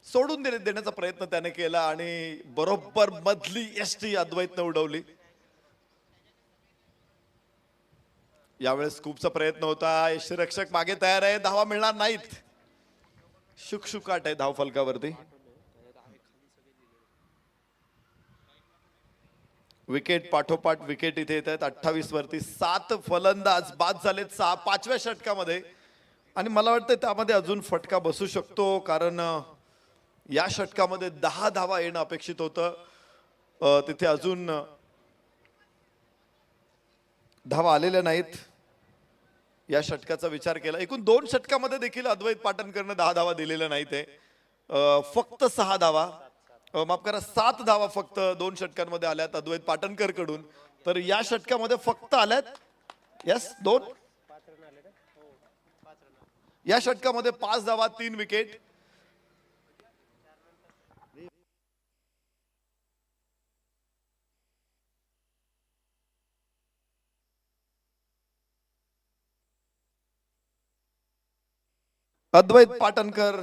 सोडून देण्याचा प्रयत्न त्याने केला आणि बरोबर मधली यष्टी अद्वैतनं उडवली. यावेळेस खूपचा प्रयत्न होता. यष्टीरक्षक मागे तयार आहे, धावा मिळणार नाहीत. शुकशुकाट आहे धाव फलकावरती. विकेट पाठोपाठ विकेट इथे येत आहेत. 28 वरती 7 फलंदाज बाद झालेत 5व्या षटकामध्ये. आणि मला वाटतं त्यामध्ये अजून फटका बसू शकतो, कारण या षटकामध्ये 10 धावा येणं अपेक्षित होतं. तिथे अजून धावा आलेल्या नाहीत. या षटकाचा विचार केला, एकूण 2 षटकामध्ये देखील अद्वैत पाटणकरनं 10 धावा दिलेल्या नाहीत. फक्त 6 धावा, माफ करा 7 धावा फक्त 2 षटकांमध्ये आल्यात अद्वैत पाटणकर कडून. तर या षटकामध्ये फक्त आल्यात 2. या षटकामध्ये 5 धावा 3 विकेट. अद्वैत पाटणकर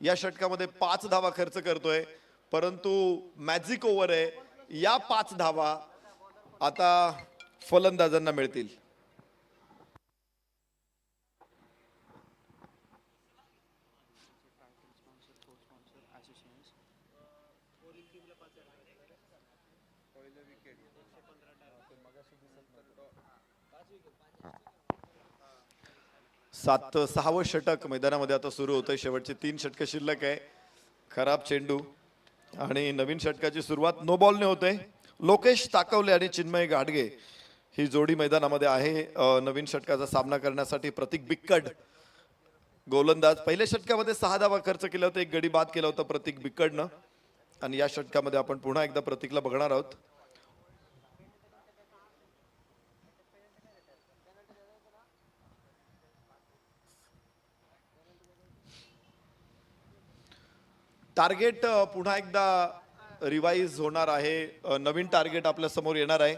या षटकामध्ये 5 धावा खर्च करतोय, परंतु मॅजिक ओव्हर आहे. या 5 धावा आता फलंदाजांना मिळतील. सात 6वं षटक मैदानामध्ये आता सुरू होतंय. शेवटचे 3 षटक शिल्लक आहे. खराब चेंडू आणि नवीन षटकाची सुरुवात नो बॉलने होते. लोकेश ताकवले आणि चिन्मय गाडगे ही जोडी मैदानामध्ये आहे. नवीन षटकाचा सामना करण्यासाठी प्रतीक बिक्कड गोलंदाज. पहिल्या षटकामध्ये 6 धावा खर्च केला होता, 1 गडी बाद केला होता प्रतीक बिक्कडनं. आणि या षटकामध्ये आपण पुन्हा एकदा प्रतीकला बघणार आहोत. टार्गेट पुन्हा एकदा रिवाइज होणार आहे. नवीन टार्गेट आपल्या समोर येणार आहे,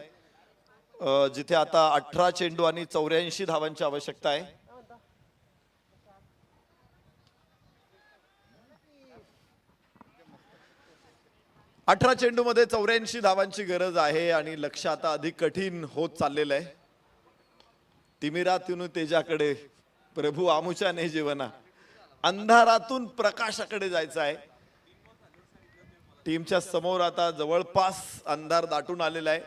जिथे आता 18 चेंडू आणि 84 धावांची आवश्यकता आहे. अठरा चेंडू मध्ये 84 धावांची गरज आहे आणि लक्ष आता अधिक कठीण होत चाललेलं आहे. तिमिरातून तेजाकडे प्रभू आमुच्या ने जीवना, अंधारातून प्रकाशाकडे जायचं आहे. टीमच्या समोर आता जवळपास अंधार दाटून आलेला आहे,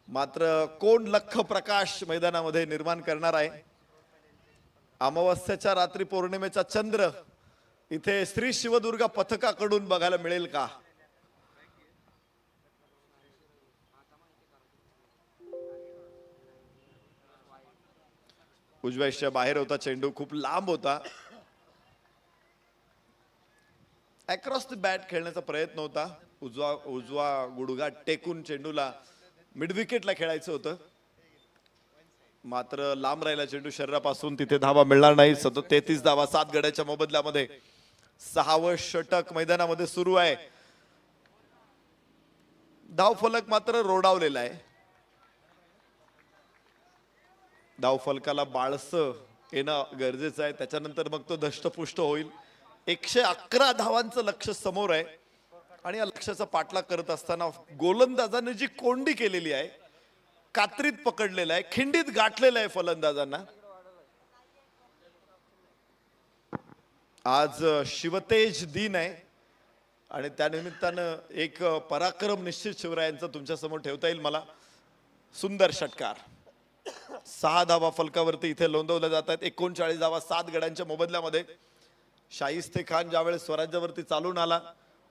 मात्र कोण लख प्रकाश मैदानामध्ये निर्माण करणार आहे. अमावस्याच्या रात्री पौर्णिमेचा चंद्र इथे श्री शिवदुर्गा पथकाकडून बघायला मिळेल का. उजव्याच्या बाहेर होता चेंडू, खूप लांब होता. अक्रॉस द बॅट खेळण्याचा प्रयत्न होता. उजवा गुडघा टेकून चेंडूला मिड विकेटला खेळायचं होतं, मात्र लांब राहिला चेंडू शरीरापासून. तिथे धावा मिळणार नाही. 33 धावा 7 गड्याच्या मोबदल्यामध्ये 6वं षटक मैदानामध्ये सुरू आहे. धावफलक मात्र रोडावलेला आहे. धावफलकाला बाळसं येणं गरजेचं आहे, त्याच्यानंतर मग तो धष्टपुष्ट होईल. 111 धावांचं लक्ष समोर आहे आणि या लक्ष्याचा पाठलाग करत असताना गोलंदाजाने जी कोंडी केलेली आहे, कात्रीत पकडलेला आहे, खिंडीत गाठलेला आहे फलंदाजांना. आज शिवतेज दिन आहे आणि त्यानिमित्तानं एक पराक्रम निश्चित शिवरायांचा तुमच्या समोर ठेवता येईल मला. सुंदर षटकार. 6 धावा फलकावरती इथे नोंदवल्या जातात. 39 धावा 7 गड्यांच्या मोबदल्यामध्ये. शाहिस्ते खान ज्यावेळेस स्वराज्यावरती चालून आला,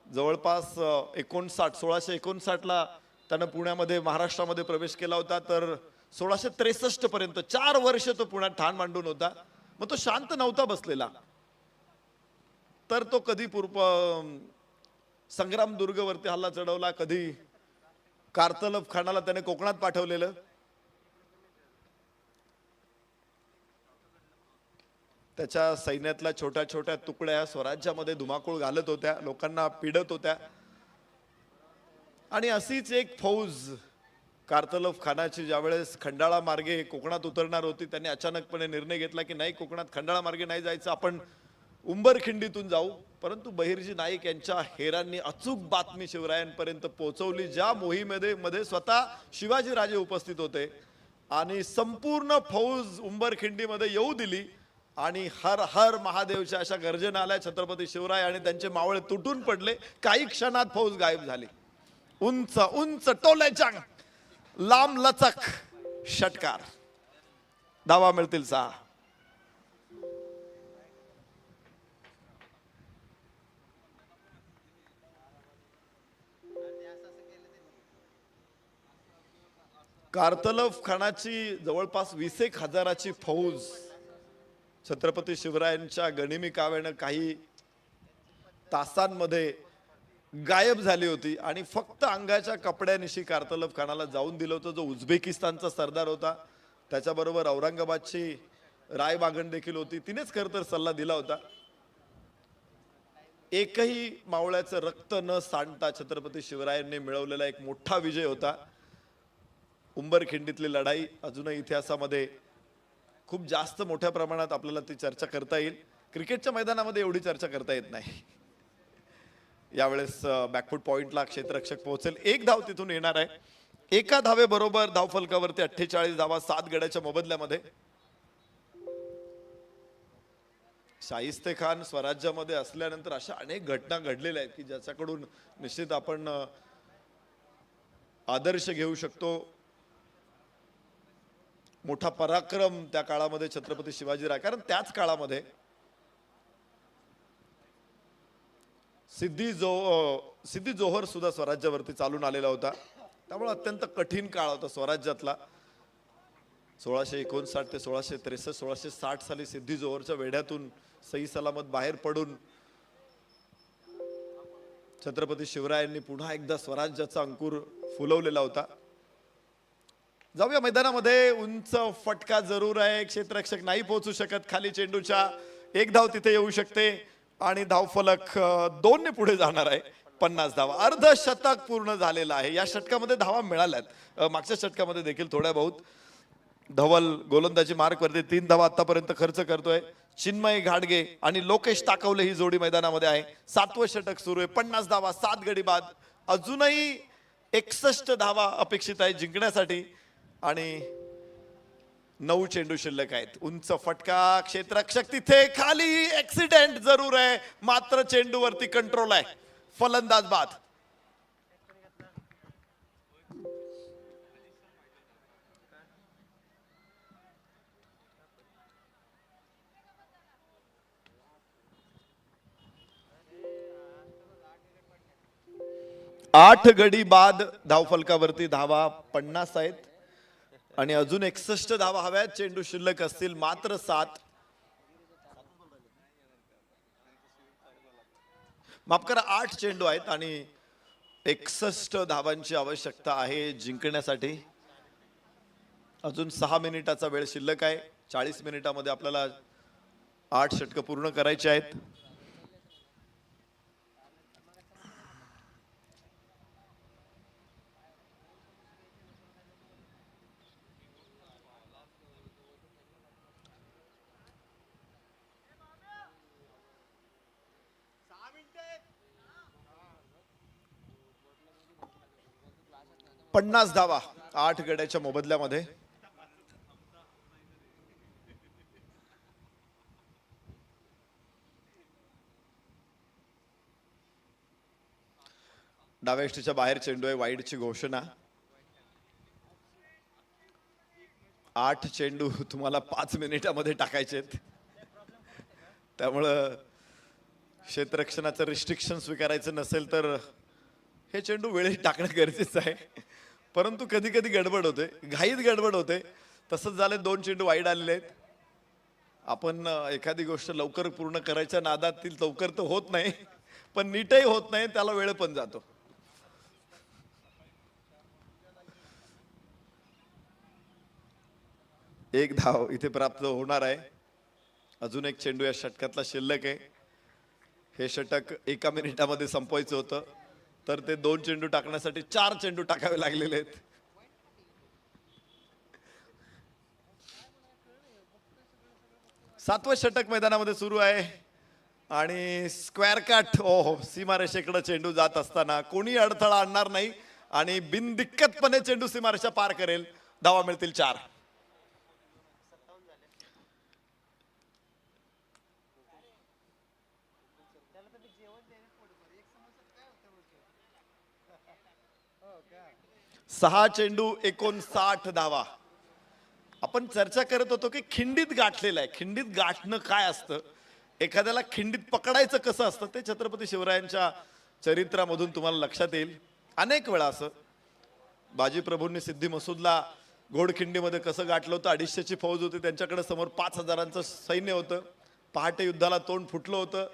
जवळपास 1659 ला त्यानं पुण्यामध्ये महाराष्ट्रामध्ये प्रवेश केला होता. तर 1663 पर्यंत 4 वर्ष तो पुण्यात ठाण मांडून होता. मग तो शांत नव्हता बसलेला. तर तो कधी संग्राम दुर्गवरती हल्ला चढवला, कधी कारतलब खानाला त्याने कोकणात पाठवलेलं. त्याच्या सैन्यातल्या छोट्या छोट्या तुकड्या स्वराज्यामध्ये धुमाकूळ घालत होत्या, लोकांना पीडत होत्या. आणि अशीच एक फौज कारतलब खानाची ज्यावेळेस खंडाळा मार्गे कोकणात उतरणार होती, त्यांनी अचानकपणे निर्णय घेतला की नाही, कोकणात खंडाळा मार्गे नाही जायचं, आपण उंबरखिंडीतून जाऊ, परंतु बहिर्जी नाईक यांच्या हेरांनी अचूक बातमी शिवरायांपर्यंत पोहोचवली, ज्या मोहिमेमध्ये स्वतः शिवाजी राजे उपस्थित होते आणि संपूर्ण फौज उंबरखिंडीमध्ये येऊ दिली आणि हर हर महादेवच्या अशा गर्जना आल्या. छत्रपती शिवराय आणि त्यांचे मावळे तुटून पडले. काही क्षणात फौज गायब झाली. उंच उंच टोल्याच्या लांब लचक षटकार. धावा मिळतील 6. कारतलफ खानाची जवळपास 20,000 फौज छत्रपती शिवरायांच्या गनिमी काव्यानं काही तासांमध्ये गायब झाली होती आणि फक्त अंगाच्या कपड्यानिशी कारतलफ खानाला जाऊन दिलं होतं. जो उझबेकिस्तानचा सरदार होता, त्याच्याबरोबर औरंगाबादची रायबागण देखील होती, तिनेच खरं तर सल्ला दिला होता. एकही मावळ्याचं रक्त न सांडता छत्रपती शिवरायांनी मिळवलेला एक मोठा विजय होता. उंबरखिंडीतली लढाई अजूनही इतिहासामध्ये खूप जास्त मोठ्या प्रमाणात आपल्याला ती चर्चा करता येईल. क्रिकेटच्या मैदानामध्ये एवढी चर्चा करता येत नाही. यावेळेस बॅकफूट पॉइंटला क्षेत्ररक्षक पोहोचेल. 1 धाव तिथून येणार आहे. एका धावेबरोबर धावफलकावरती 48 धावा 7 गड्याच्या मोबदल्यामध्ये. शाहिस्ते खान स्वराज्यामध्ये असल्यानंतर अशा अनेक घटना घडलेल्या आहेत की ज्याच्याकडून निश्चित आपण आदर्श घेऊ शकतो. मोठा पराक्रम त्या काळामध्ये छत्रपती शिवाजीराव, कारण त्याच काळामध्ये सिद्धी जोहर सुद्धा स्वराज्यावरती चालून आलेला होता. त्यामुळे अत्यंत कठीण काळ होता स्वराज्यातला. 1659 ते 1663 1660 साली सिद्धी जोहरच्या वेढ्यातून सही सलामत बाहेर पडून छत्रपती शिवरायांनी पुन्हा एकदा स्वराज्याचा अंकुर फुलवलेला होता. जाऊया मैदानामध्ये. उंच फटका जरूर आहे. क्षेत्ररक्षक नाही पोहोचू शकत खाली चेंडूच्या. 1 धाव तिथे येऊ शकते आणि धावफलक 2 ने पुढे जाणार आहे. 50 धावा. अर्धशतक पूर्ण झालेलं आहे. या षटकामध्ये धावा मिळाल्यात. मागच्या षटकामध्ये देखील थोड्या बहुत. धवल गोलंदाजी मार्कवरती 3 धावा आतापर्यंत खर्च करतोय. चिन्मय घाडगे आणि लोकेश ताकवले ही जोडी मैदानामध्ये आहे. 7वं षटक सुरू आहे. 50 धावा 7 गडी बाद. अजूनही 61 धावा अपेक्षित आहे जिंकण्यासाठी आणि 9 चेंडू शिल्लक आहेत. उंच फटका. क्षेत्ररक्षक तिथे खाली. ऍक्सिडेंट जरूर आहे मात्र चेंडूवरती कंट्रोल आहे. फलंदाज बाद. आठ गडी बाद. धावफलकावरती धावा 50 आहेत आणि अजून 61 धावा हव्यात. चेंडू शिल्लक असतील मात्र 7. माफ करा 8 चेंडू आहेत आणि 61 धावांची आवश्यकता आहे जिंकण्यासाठी. अजून 6 मिनिटाचा वेळ शिल्लक आहे. 40 मिनिटामध्ये आपल्याला 8 षटकं पूर्ण करायची आहेत. पन्नास धावा 8 गड्याच्या मोबदल्यामध्ये. डाव्या यष्टीच्या बाहेर चेंडू आहे. वाईडची घोषणा. 8 चेंडू तुम्हाला 5 मिनिटामध्ये टाकायचे आहेत. त्यामुळं क्षेत्ररक्षणाचं रिस्ट्रिक्शन स्वीकारायचं नसेल तर हे चेंडू वेळेत टाकणं गरजेचं आहे. परंतु कधी कधी गडबड होते, घाईत गडबड होते. तसंच झालं. 2 चेंडू वाईड आलेले आहेत. आपण एखादी गोष्ट लवकर पूर्ण करायच्या नादात ती लवकर तर होत नाही, पण नीटही होत नाही. त्याला वेळ पण जातो. एक धाव इथे प्राप्त होणार आहे. अजून एक चेंडू या षटकातला शिल्लक आहे. हे षटक 1 मिनिटामध्ये संपवायचं होतं तर ते 2 चेंडू टाकण्यासाठी 4 चेंडू टाकावे लागलेले आहेत. सातवं षटक मैदानामध्ये सुरू आहे. आणि स्क्वेअर कट हो सीमारेषेकडे चेंडू जात असताना कोणी अडथळा आणणार नाही आणि बिनदिक्कतपणे चेंडू सीमारेषा पार करेल. धावा मिळतील 4. सहा चेंडू 59 धावा. आपण चर्चा करत होतो की खिंडीत गाठलेलं आहे. खिंडीत गाठणं काय असतं, एखाद्याला खिंडीत पकडायचं कसं असतं ते छत्रपती शिवरायांच्या चरित्रामधून तुम्हाला लक्षात येईल. अनेक वेळा असं बाजीप्रभूंनी सिद्धी मसूदला घोडखिंडीमध्ये कसं गाठलं होतं. 250ची फौज होती त्यांच्याकडे, समोर 5000चं सैन्य होतं. पहाटे युद्धाला तोंड फुटलं होतं.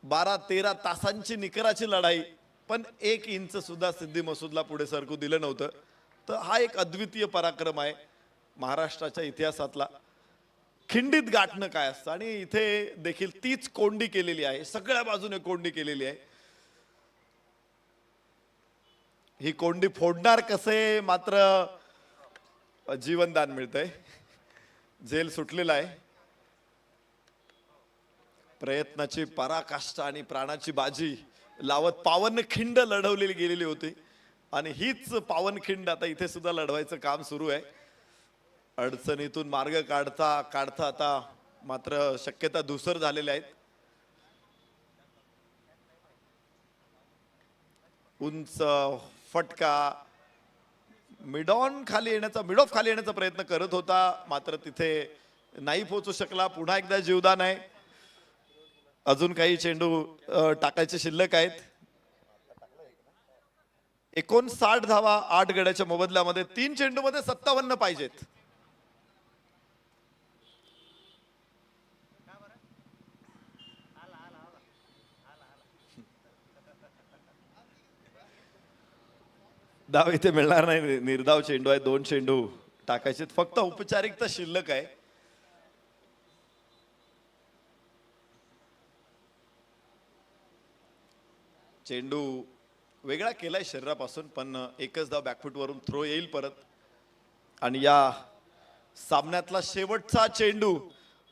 12-13 तासांची निकराची लढाई, पण 1 इंच सुद्धा सिद्धी मसूदला पुढे सरकू दिलं नव्हतं. तर हा एक अद्वितीय पराक्रम आहे महाराष्ट्राच्या इतिहासातला. खिंडीत गाठणं काय असतं, आणि इथे देखील तीच कोंडी केलेली आहे, सगळ्या बाजूने कोंडी केलेली आहे. ही कोंडी फोडणार कसे, मात्र जीवनदान मिळतंय. जेल सुटलेला आहे. प्रयत्नाची पराकाष्ठा आणि प्राणाची बाजी लावत पावनखिंड लढवलेली गेलेली होती, आणि हीच पावनखिंड आता इथे सुद्धा लढवायचं काम सुरू आहे. अडचणीतून मार्ग काढता काढता आता मात्र शक्यता धूसर झालेल्या आहेत. उंच फटका मिड ऑफ खाली येण्याचा प्रयत्न करत होता, मात्र तिथे नाही पोहोचू शकला. पुन्हा एकदा जीवदान आहे. अजून काही चेंडू टाकायचे शिल्लक आहेत. 59 धावा 8 गड्याच्या मोबदल्यामध्ये. 3 चेंडूमध्ये 57 पाहिजेत. धाव इथे मिळणार नाही. निर्धाव चेंडू आहे. 2 चेंडू टाकायचे, फक्त औपचारिकता शिल्लक आहे. चेंडू वेगळा केलाय शरीरापासून, पण एकच धाव बॅकफूट वरून थ्रो येईल परत. आणि या सामन्यातला शेवटचा चेंडू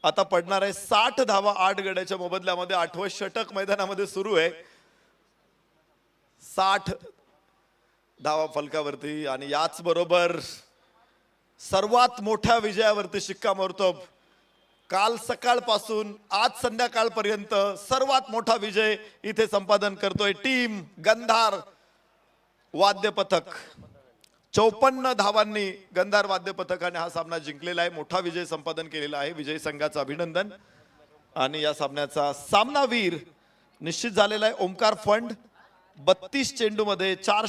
आता पडणार आहे. 60 धावा 8 गड्याच्या मोबदल्यामध्ये. 8वं षटक मैदानामध्ये सुरू आहे. 60 धावा फलकावरती, आणि याच बरोबर सर्वात मोठ्या विजयावरती शिक्कामोर्तब. काल सकाळपासून आज संध्याकाळपर्यंत सर्वात मोठा विजय इथे संपादन करतोय टीम गंधार वाद्य पथक. 54 धावांनी गंधार वाद्य पथकाने हा सामना जिंकलेला आहे. मोठा विजय संपादन केलेला आहे. विजयी संघाचं अभिनंदन. आणि या सामन्याचा सामनावीर निश्चित झालेला आहे ओमकार फंड. 32 चेंडूमध्ये 4